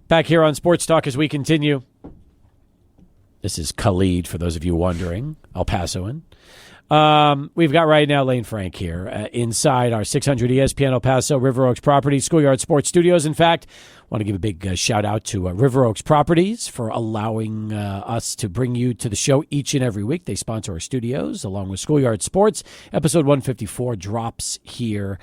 Back here on Sports Talk as we continue. This is Khalid, for those of you wondering, El Pasoan. We've got right now Lane Frank here inside our 600 ESPN El Paso River Oaks Properties Schoolyard Sports Studios. In fact, I want to give a big shout out to River Oaks Properties for allowing us to bring you to the show each and every week. They sponsor our studios along with Schoolyard Sports. Episode 154 drops here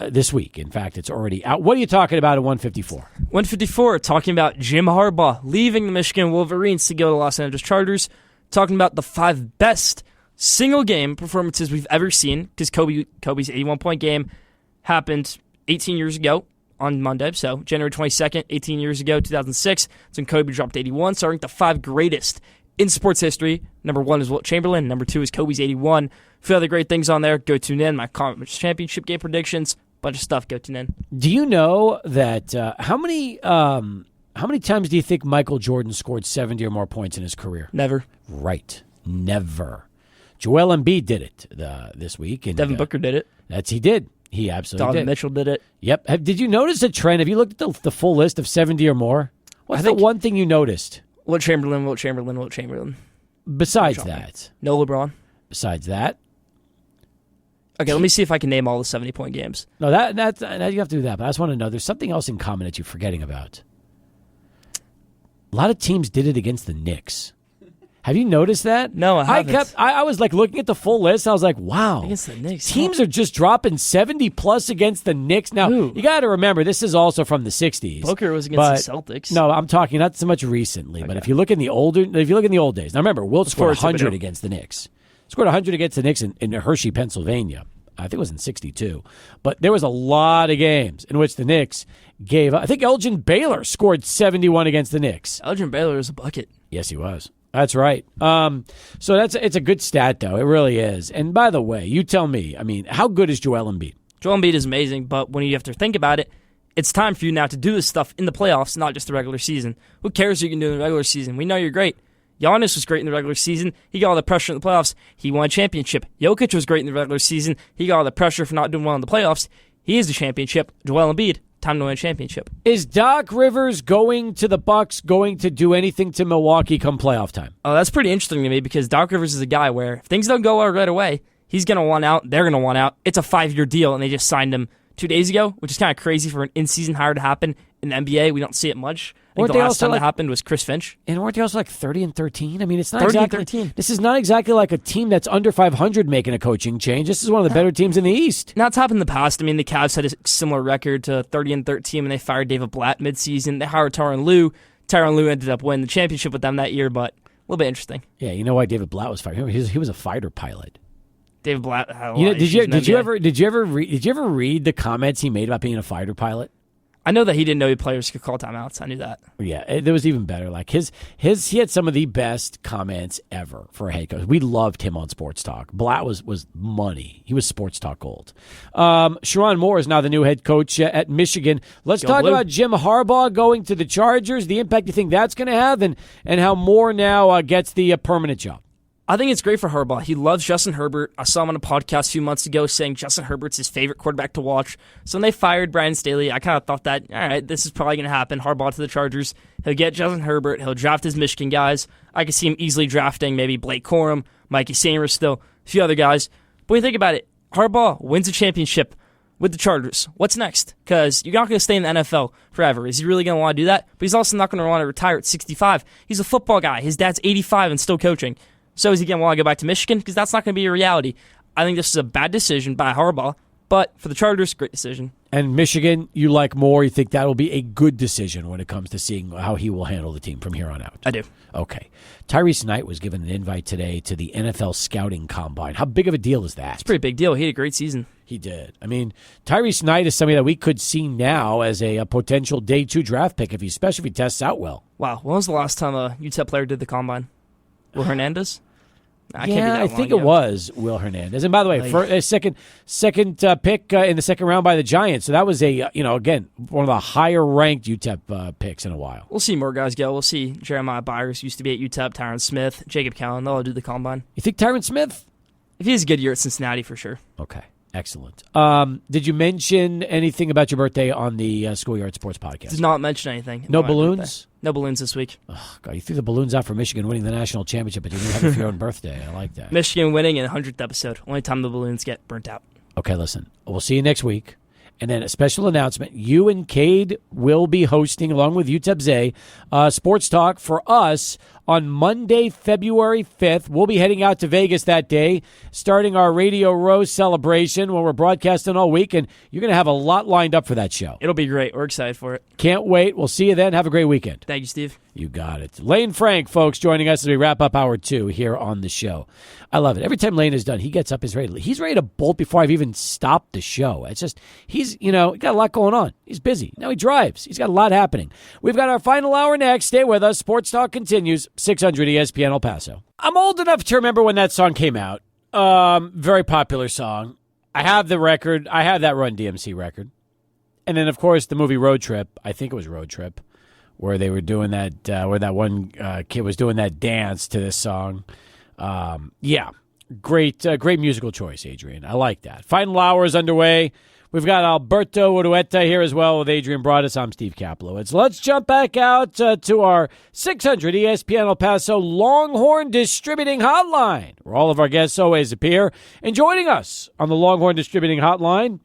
this week. In fact, it's already out. What are you talking about at 154? 154, talking about Jim Harbaugh leaving the Michigan Wolverines to go to Los Angeles Chargers. Talking about the 5 best single-game performances we've ever seen, because Kobe's 81-point game happened 18 years ago on Monday, so January 22nd, 18 years ago, 2006. That's when Kobe dropped 81, so I ranked the 5 greatest in sports history. Number 1 is Wilt Chamberlain. Number 2 is Kobe's 81. A few other great things on there. Go tune in. My conference championship game predictions. Bunch of stuff. Go tune in. Do you know that how many times do you think Michael Jordan scored 70 or more points in his career? Never. Right. Never. Joel Embiid did it this week. And, Devin Booker did it. He did. He absolutely Donovan did. Mitchell did it. Yep. Did you notice a trend? Have you looked at the full list of 70 or more? What's the one thing you noticed? Wilt Chamberlain. Besides that. No LeBron. Besides that. Okay, let me see if I can name all the 70-point games. No, that you have to do that. But I just want to know, there's something else in common that you're forgetting about. A lot of teams did it against the Knicks. Have you noticed that? No, I haven't. I was like looking at the full list. I was like, wow. Against the Knicks. Teams are just dropping 70-plus against the Knicks. Now, you got to remember, this is also from the 60s. Booker was against the Celtics. No, I'm talking not so much recently, but if you look in the old days. Now, remember, Wilt scored 100 against the Knicks. Scored 100 against the Knicks in Hershey, Pennsylvania. I think it was in 62. But there was a lot of games in which the Knicks gave up. I think Elgin Baylor scored 71 against the Knicks. Elgin Baylor was a bucket. Yes, he was. That's right. So it's a good stat, though. It really is. And by the way, you tell me, I mean, how good is Joel Embiid? Joel Embiid is amazing, but when you have to think about it, it's time for you now to do this stuff in the playoffs, not just the regular season. Who cares what you can do in the regular season? We know you're great. Giannis was great in the regular season. He got all the pressure in the playoffs. He won a championship. Jokic was great in the regular season. He got all the pressure for not doing well in the playoffs. He is the championship. Joel Embiid, time to win a championship. Is Doc Rivers going to the Bucks going to do anything to Milwaukee come playoff time? Oh, that's pretty interesting to me because Doc Rivers is a guy where if things don't go well right away, he's going to want out. They're going to want out. It's a 5-year deal, and they just signed him 2 days ago, which is kind of crazy for an in-season hire to happen in the NBA. We don't see it much. I think the last time that happened was Chris Finch. And weren't they also like 30-13? I mean, it's not 30-13. This is not exactly like a team that's under 500 making a coaching change. This is one of the better teams in the East. Now, it's happened in the past. I mean, the Cavs had a similar record to 30-13 when they fired David Blatt midseason. They hired Tyronn Lue. Tyronn Lue ended up winning the championship with them that year, but a little bit interesting. Yeah, you know why David Blatt was fired? He was a fighter pilot. David Blatt had a lot of did issues you ever read the comments he made about being a fighter pilot? I know that he didn't know players could call timeouts. I knew that. Yeah, there was even better. Like he had some of the best comments ever for a head coach. We loved him on Sports Talk. Blatt was money. He was Sports Talk gold. Sherrone Moore is now the new head coach at Michigan. Let's talk about Jim Harbaugh going to the Chargers, the impact you think that's going to have, and how Moore now gets the permanent job. I think it's great for Harbaugh. He loves Justin Herbert. I saw him on a podcast a few months ago saying Justin Herbert's his favorite quarterback to watch. So when they fired Brandon Staley, I kind of thought that, all right, this is probably going to happen. Harbaugh to the Chargers. He'll get Justin Herbert. He'll draft his Michigan guys. I could see him easily drafting maybe Blake Corum, Mikey Sanders still, a few other guys. But when you think about it, Harbaugh wins a championship with the Chargers. What's next? Because you're not going to stay in the NFL forever. Is he really going to want to do that? But he's also not going to want to retire at 65. He's a football guy. His dad's 85 and still coaching. So is he going to want to go back to Michigan? Because that's not going to be a reality. I think this is a bad decision by Harbaugh, but for the Chargers, great decision. And Michigan, you like Moore. You think that will be a good decision when it comes to seeing how he will handle the team from here on out? I do. Okay. Tyrese Knight was given an invite today to the NFL Scouting Combine. How big of a deal is that? It's a pretty big deal. He had a great season. He did. I mean, Tyrese Knight is somebody that we could see now as a potential day 2 draft pick, especially if he tests out well. Wow. When was the last time a UTEP player did the Combine? Will Hernandez? I think it was Will Hernandez. And by the way, for a second pick in the second round by the Giants. So that was again, one of the higher ranked UTEP picks in a while. We'll see more guys go. We'll see Jeremiah Byers used to be at UTEP, Tyron Smith, Jacob Cowan. They'll all do the Combine. You think Tyron Smith? If he has a good year at Cincinnati, for sure. Okay. Excellent. Did you mention anything about your birthday on the Schoolyard Sports Podcast? Did not mention anything. No balloons? No balloons this week. Oh, God, you threw the balloons out for Michigan winning the national championship, but you didn't have it for your own birthday. I like that. Michigan winning in the 100th episode. Only time the balloons get burnt out. Okay, listen. We'll see you next week. And then a special announcement. You and Cade will be hosting, along with UTEP Zay, Sports Talk for us on Monday, February 5th. We'll be heading out to Vegas that day, starting our Radio Row celebration when we're broadcasting all week. And you're going to have a lot lined up for that show. It'll be great. We're excited for it. Can't wait. We'll see you then. Have a great weekend. Thank you, Steve. You got it. Lane Frank, folks, joining us as we wrap up hour 2 here on the show. I love it. Every time Lane is done, he gets up, he's ready to bolt before I've even stopped the show. It's just, he's got a lot going on. He's busy. Now he drives. He's got a lot happening. We've got our final hour next. Stay with us. Sports Talk continues. 600 ESPN El Paso. I'm old enough to remember when that song came out. Very popular song. I have the record. I have that Run DMC record. And then, of course, the movie Road Trip. I think it was Road Trip, where they were doing that, where that one kid was doing that dance to this song. Great musical choice, Adrian. I like that. Final hour is underway. We've got Alberto Urueta here as well with Adrian Broadus. I'm Steve Kaplowitz. Let's jump back out to our 600 ESPN El Paso Longhorn Distributing Hotline, where all of our guests always appear. And joining us on the Longhorn Distributing Hotline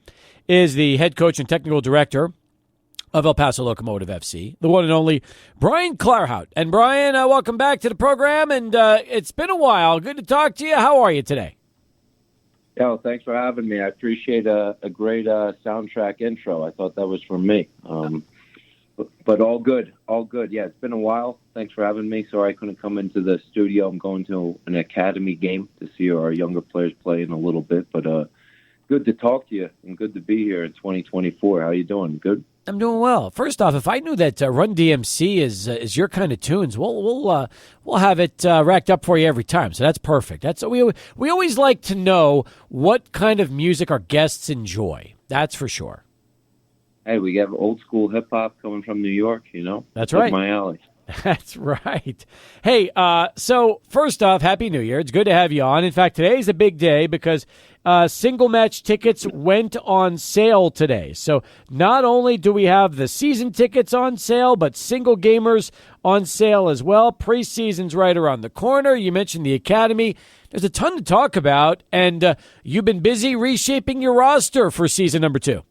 is the head coach and technical director of El Paso Locomotive FC, the one and only Brian Clarhaut. And Brian, welcome back to the program, and it's been a while. Good to talk to you. How are you today? Yeah, well, thanks for having me. I appreciate a great soundtrack intro. I thought that was from me. But all good, all good. Yeah, it's been a while. Thanks for having me. Sorry I couldn't come into the studio. I'm going to an academy game to see our younger players play in a little bit. But good to talk to you and good to be here in 2024. How you doing? Good? I'm doing well. First off, if I knew that Run DMC is your kind of tunes, we'll have it racked up for you every time. So that's perfect. That's we always like to know what kind of music our guests enjoy. That's for sure. Hey, we have old school hip hop coming from New York. That's right. My alley. That's right. Hey, so first off, Happy New Year. It's good to have you on. In fact, today's a big day because single match tickets went on sale today. So not only do we have the season tickets on sale, but single gamers on sale as well. Preseason's right around the corner. You mentioned the academy. There's a ton to talk about, and you've been busy reshaping your roster for season number 2.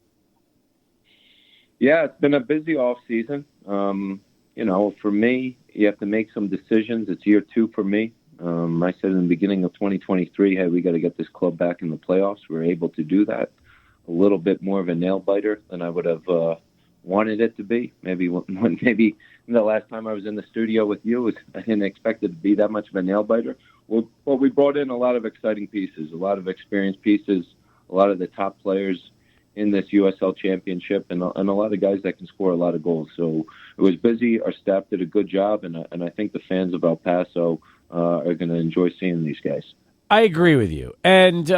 Yeah, it's been a busy off season. For me, you have to make some decisions. It's year 2 for me. I said in the beginning of 2023, hey, we got to get this club back in the playoffs. We were able to do that. A little bit more of a nail biter than I would have wanted it to be. Maybe the last time I was in the studio with you, I didn't expect it to be that much of a nail biter. Well, we brought in a lot of exciting pieces, a lot of experienced pieces, a lot of the top players in this USL championship, and a lot of guys that can score a lot of goals. So it was busy. Our staff did a good job, and I think the fans of El Paso are going to enjoy seeing these guys. I agree with you. And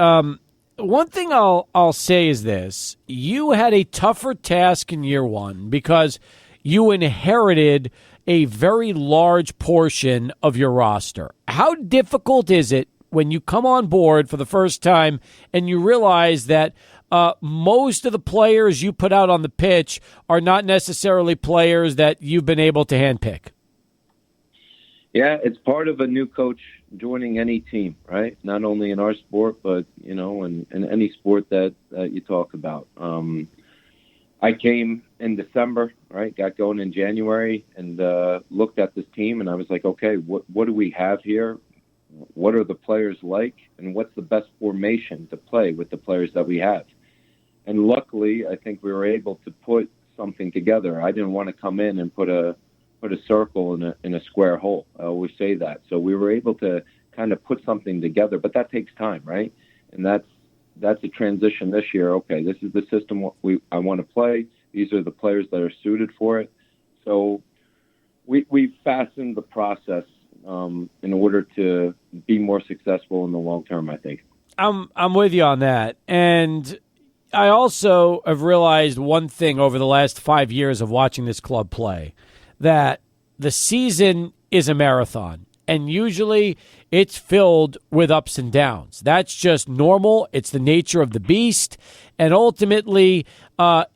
one thing I'll say is this. You had a tougher task in year 1 because you inherited a very large portion of your roster. How difficult is it when you come on board for the first time and you realize that most of the players you put out on the pitch are not necessarily players that you've been able to handpick? Yeah, it's part of a new coach joining any team, right? Not only in our sport, but, in any sport that you talk about. I came in December, right? Got going in January and looked at this team, and I was like, okay, what do we have here? What are the players like? And what's the best formation to play with the players that we have? And luckily, I think we were able to put something together. I didn't want to come in and put a circle in a square hole. I always say that. So we were able to kind of put something together, but that takes time, right? And that's a transition this year. Okay, this is the system I want to play. These are the players that are suited for it. So we fastened the process in order to be more successful in the long term, I think. I'm with you on that. And I also have realized one thing over the last 5 years of watching this club play, that the season is a marathon. And usually it's filled with ups and downs. That's just normal. It's the nature of the beast. And ultimately,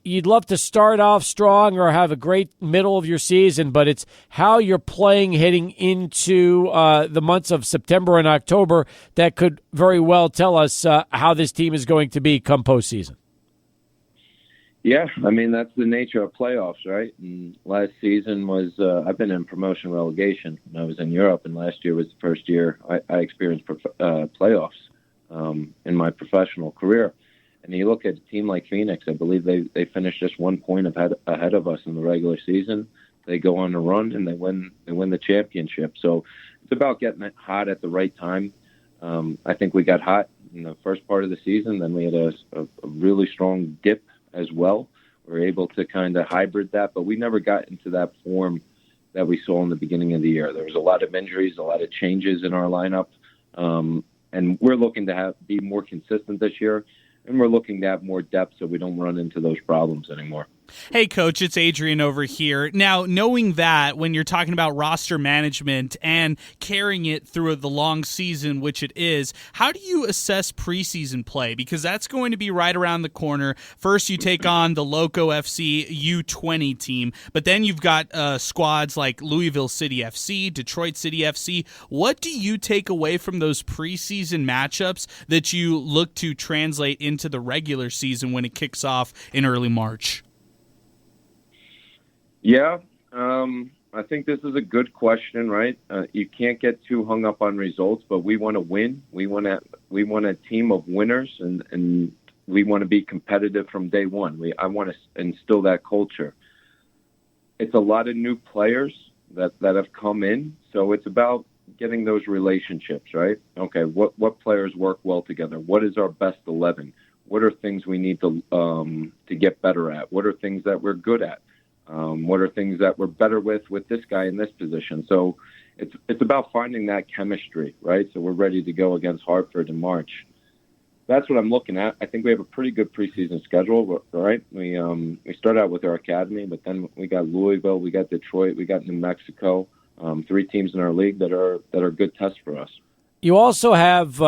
you'd love to start off strong or have a great middle of your season, but it's how you're playing heading into the months of September and October that could very well tell us how this team is going to be come postseason. Yeah, I mean, that's the nature of playoffs, right? And last season was, I've been in promotion relegation when I was in Europe, and last year was the first year I experienced playoffs in my professional career. And you look at a team like Phoenix, I believe they finished just 1 point ahead of us in the regular season. They go on a run and they win the championship. So it's about getting it hot at the right time. I think we got hot in the first part of the season. Then we had a really strong dip as well. We were able to kind of hybrid that, but we never got into that form that we saw in the beginning of the year. There was a lot of injuries, a lot of changes in our lineup, and we're looking to be more consistent this year. And we're looking to have more depth so we don't run into those problems anymore. Hey, Coach, it's Adrian over here. Now, knowing that when you're talking about roster management and carrying it through the long season, which it is, how do you assess preseason play? Because that's going to be right around the corner. First, you take on the Loco FC U20 team, but then you've got squads like Louisville City FC, Detroit City FC. What do you take away from those preseason matchups that you look to translate into the regular season when it kicks off in early March? Yeah, I think this is a good question, right? You can't get too hung up on results, but we want to win. We want a team of winners, and we want to be competitive from day one. I want to instill that culture. It's a lot of new players that have come in, so it's about getting those relationships, right? Okay, what players work well together? What is our best 11? What are things we need to get better at? What are things that we're good at? What are things that we're better with this guy in this position? So it's about finding that chemistry, right? So we're ready to go against Hartford in March. That's what I'm looking at. I think we have a pretty good preseason schedule, right? We start out with our academy, but then we got Louisville, we got Detroit, we got New Mexico, 3 teams in our league that are good tests for us. You also have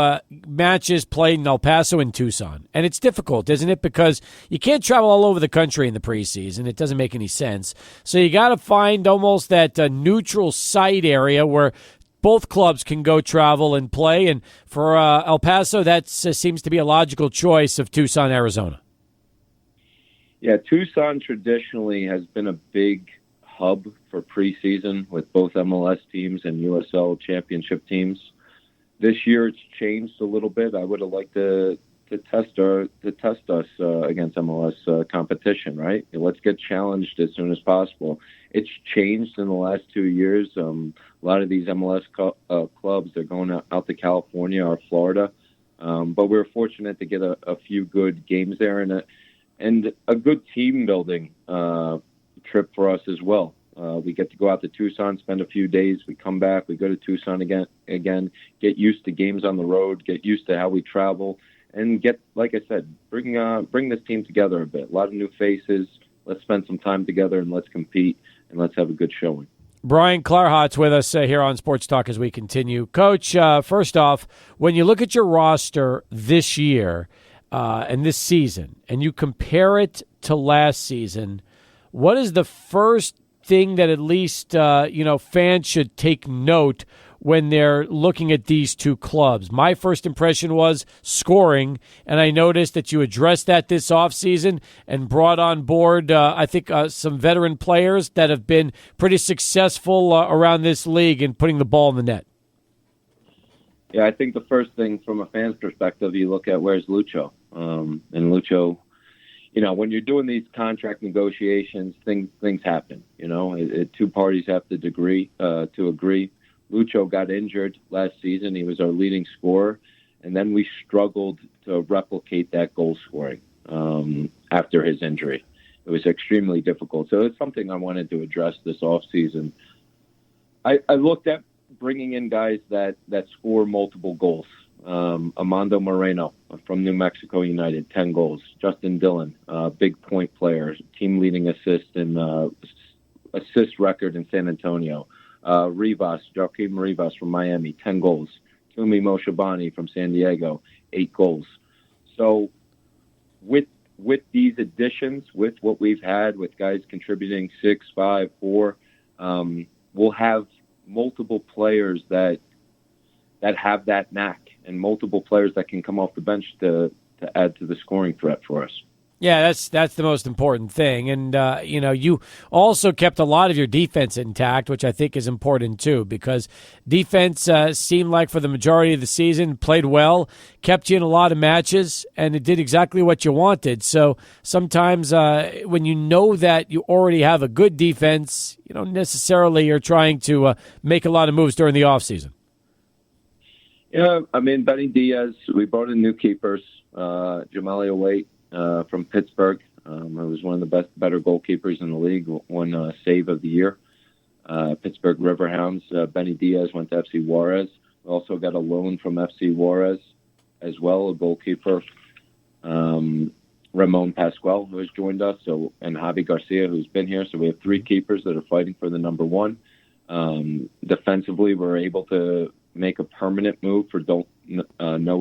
matches played in El Paso and Tucson. And it's difficult, isn't it? Because you can't travel all over the country in the preseason. It doesn't make any sense. So you got to find almost that neutral site area where both clubs can go travel and play. And for El Paso, that seems to be a logical choice of Tucson, Arizona. Yeah, Tucson traditionally has been a big hub for preseason with both MLS teams and USL championship teams. This year it's changed a little bit. I would have liked to test us against MLS competition, right? Let's get challenged as soon as possible. It's changed in the last 2 years. A lot of these MLS clubs, they're going out to California or Florida, but we were fortunate to get a few good games there and a good team building trip for us as well. We get to go out to Tucson, spend a few days. We come back. We go to Tucson again, get used to games on the road, get used to how we travel, and get, like I said, bring this team together a bit. A lot of new faces. Let's spend some time together and let's compete and let's have a good showing. Brian Clarhaut's with us here on Sports Talk as we continue. Coach, first off, when you look at your roster this year and this season, and you compare it to last season, what is the first thing that at least fans should take note when they're looking at these two clubs? My first impression was scoring, and I noticed that you addressed that this offseason and brought on board, some veteran players that have been pretty successful around this league in putting the ball in the net. Yeah, I think the first thing from a fan's perspective, you look at where's Lucho. And Lucho, when you're doing these contract negotiations, things happen. Two parties have to agree. Lucho got injured last season. He was our leading scorer, and then we struggled to replicate that goal scoring after his injury. It was extremely difficult. So it's something I wanted to address this offseason. I looked at bringing in guys that score multiple goals. Amando Moreno from New Mexico United, 10 goals. Justin Dillon, big point player, team leading assist record in San Antonio. Joaquim Rivas from Miami, 10 goals. Fumi Moshabani from San Diego, 8 goals. So with these additions, with what we've had, with guys contributing 6, 5, 4, we'll have multiple players that have that knack, and multiple players that can come off the bench to add to the scoring threat for us. Yeah, that's the most important thing. And, you also kept a lot of your defense intact, which I think is important too, because defense seemed like for the majority of the season played well, kept you in a lot of matches, and it did exactly what you wanted. So sometimes when you know that you already have a good defense, you don't necessarily are trying to make a lot of moves during the offseason. Yeah, I mean, Benny Diaz, we brought in new keepers, Jamalio Waite, from Pittsburgh, who was one of the better goalkeepers in the league, won Save of the Year. Pittsburgh Riverhounds, Benny Diaz went to FC Juarez. We also got a loan from FC Juarez as well, a goalkeeper, Ramon Pascual, who has joined us, and Javi Garcia, who's been here. So we have 3 keepers that are fighting for the number 1. Defensively, we're able to make a permanent move for Noah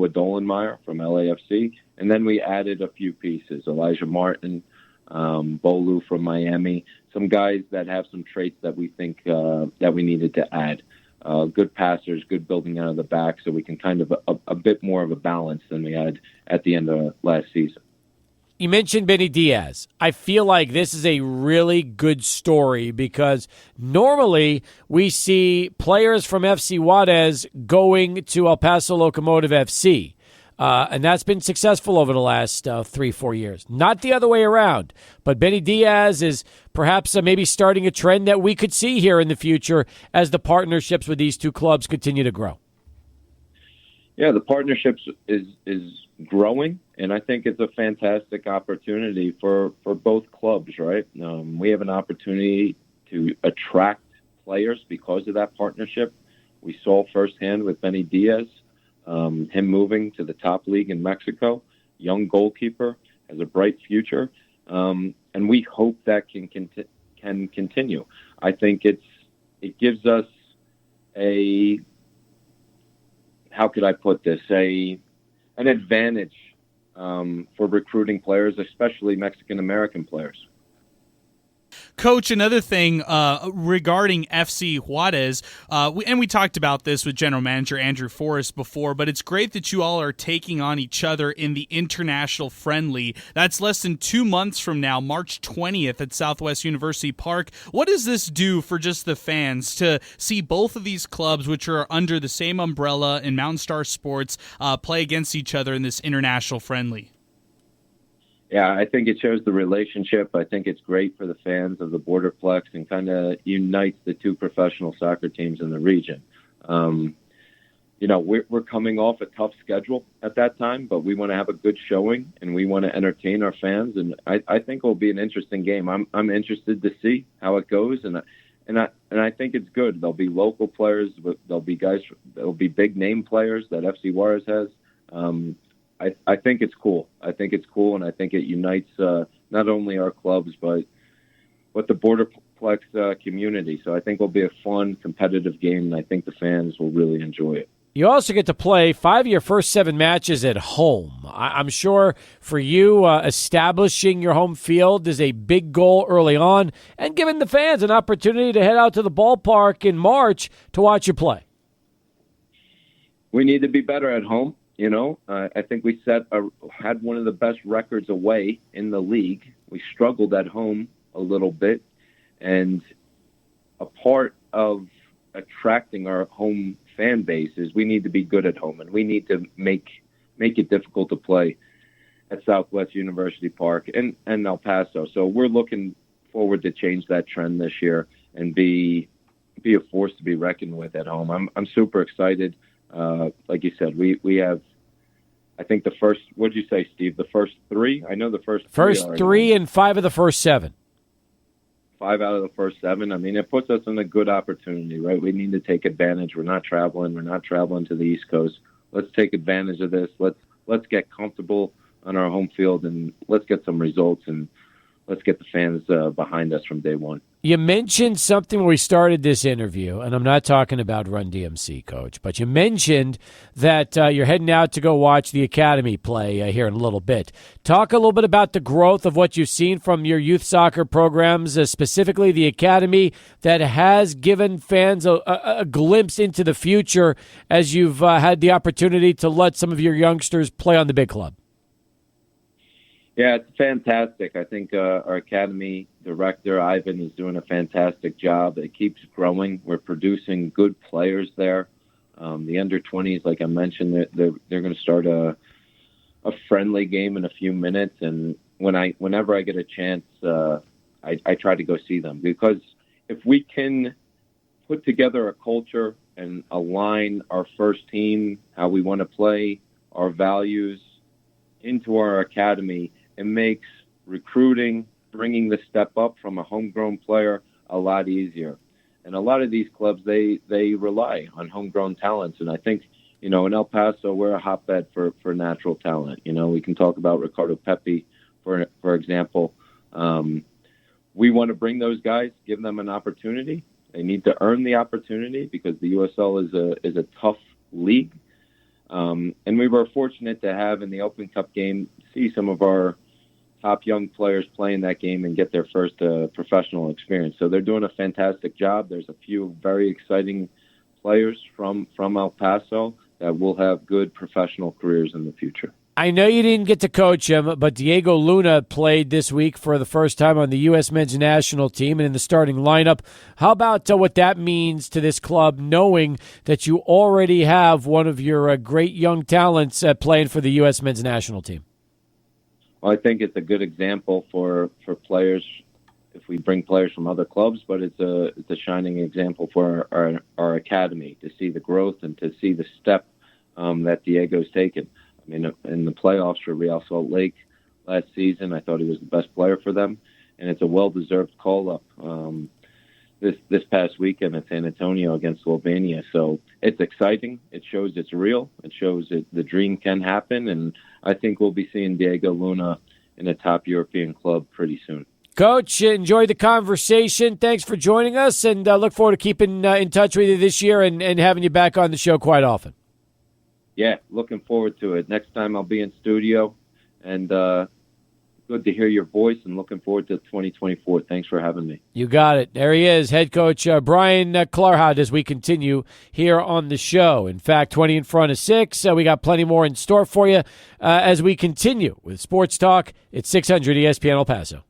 Dolenmeyer from LAFC. And then we added a few pieces, Elijah Martin, Bolu from Miami, some guys that have some traits that we think that we needed to add. Good passers, good building out of the back, so we can kind of a bit more of a balance than we had at the end of last season. You mentioned Benny Diaz. I feel like this is a really good story because normally we see players from FC Juarez going to El Paso Locomotive FC. And that's been successful over the last 3-4 years. Not the other way around. But Benny Diaz is perhaps maybe starting a trend that we could see here in the future as the partnerships with these two clubs continue to grow. Yeah, the partnerships is growing, and I think it's a fantastic opportunity for both clubs, right? We have an opportunity to attract players because of that partnership. We saw firsthand with Benny Diaz, him moving to the top league in Mexico, young goalkeeper, has a bright future, and we hope that can continue. I think it gives us how could I put this, an advantage for recruiting players, especially Mexican-American players. Coach, another thing regarding FC Juarez, and we talked about this with General Manager Andrew Forrest before, but it's great that you all are taking on each other in the international friendly. That's less than 2 months from now, March 20th at Southwest University Park. What does this do for just the fans to see both of these clubs, which are under the same umbrella in Mountain Star Sports, play against each other in this international friendly? Yeah, I think it shows the relationship. I think it's great for the fans of the Borderplex and kind of unites the 2 professional soccer teams in the region. We're coming off a tough schedule at that time, but we want to have a good showing and we want to entertain our fans. And I think it will be an interesting game. I'm interested to see how it goes, and I think it's good. There'll be local players, there'll be big name players that FC Juarez has. I think it's cool. I think it's cool, and I think it unites not only our clubs but the Borderplex community. So I think it'll be a fun, competitive game, and I think the fans will really enjoy it. You also get to play 5 of your first 7 matches at home. I'm sure for you, establishing your home field is a big goal early on and giving the fans an opportunity to head out to the ballpark in March to watch you play. We need to be better at home. I think we had one of the best records away in the league. We struggled at home a little bit, and a part of attracting our home fan base is we need to be good at home, and we need to make it difficult to play at Southwest University Park and El Paso. So we're looking forward to change that trend this year and be a force to be reckoned with at home. I'm super excited. Like you said, we have, I think the first, what did you say, Steve? The first 3? I know the first 3. First 3 and 5 of the first 7. 5 out of the first 7. I mean, it puts us in a good opportunity, right? We need to take advantage. We're not traveling to the East Coast. Let's take advantage of this. Let's get comfortable on our home field and let's get some results and let's get the fans behind us from day one. You mentioned something when we started this interview, and I'm not talking about Run DMC, Coach, but you mentioned that you're heading out to go watch the Academy play here in a little bit. Talk a little bit about the growth of what you've seen from your youth soccer programs, specifically the Academy, that has given fans a glimpse into the future as you've had the opportunity to let some of your youngsters play on the big club. Yeah, it's fantastic. I think our academy director, Ivan, is doing a fantastic job. It keeps growing. We're producing good players there. The under-20s, like I mentioned, they're going to start a friendly game in a few minutes. And whenever I get a chance, I try to go see them. Because if we can put together a culture and align our first team, how we want to play, our values into our academy, it makes recruiting, bringing the step up from a homegrown player a lot easier. And a lot of these clubs, they rely on homegrown talents. And I think, in El Paso, we're a hotbed for natural talent. We can talk about Ricardo Pepi, for example. We want to bring those guys, give them an opportunity. They need to earn the opportunity because the USL is a tough league. And we were fortunate to have in the Open Cup game, see some of our top young players play in that game and get their first professional experience. So they're doing a fantastic job. There's a few very exciting players from El Paso that will have good professional careers in the future. I know you didn't get to coach him, but Diego Luna played this week for the first time on the U.S. men's national team and in the starting lineup. How about what that means to this club, knowing that you already have one of your great young talents playing for the U.S. men's national team? Well, I think it's a good example for players if we bring players from other clubs, but it's a shining example for our academy to see the growth and to see the step that Diego's taken. I mean, in the playoffs for Real Salt Lake last season, I thought he was the best player for them, and it's a well-deserved call-up this past weekend at San Antonio against Slovenia. So it's exciting. It shows it's real. It shows that the dream can happen, and I think we'll be seeing Diego Luna in a top European club pretty soon. Coach, enjoy the conversation. Thanks for joining us, and look forward to keeping in touch with you this year and having you back on the show quite often. Yeah, looking forward to it. Next time I'll be in studio, and good to hear your voice, and looking forward to 2024. Thanks for having me. You got it. There he is, head coach Brian Clarhaut, as we continue here on the show. In fact, 20 in front of 6. We got plenty more in store for you as we continue with Sports Talk at 600 ESPN El Paso.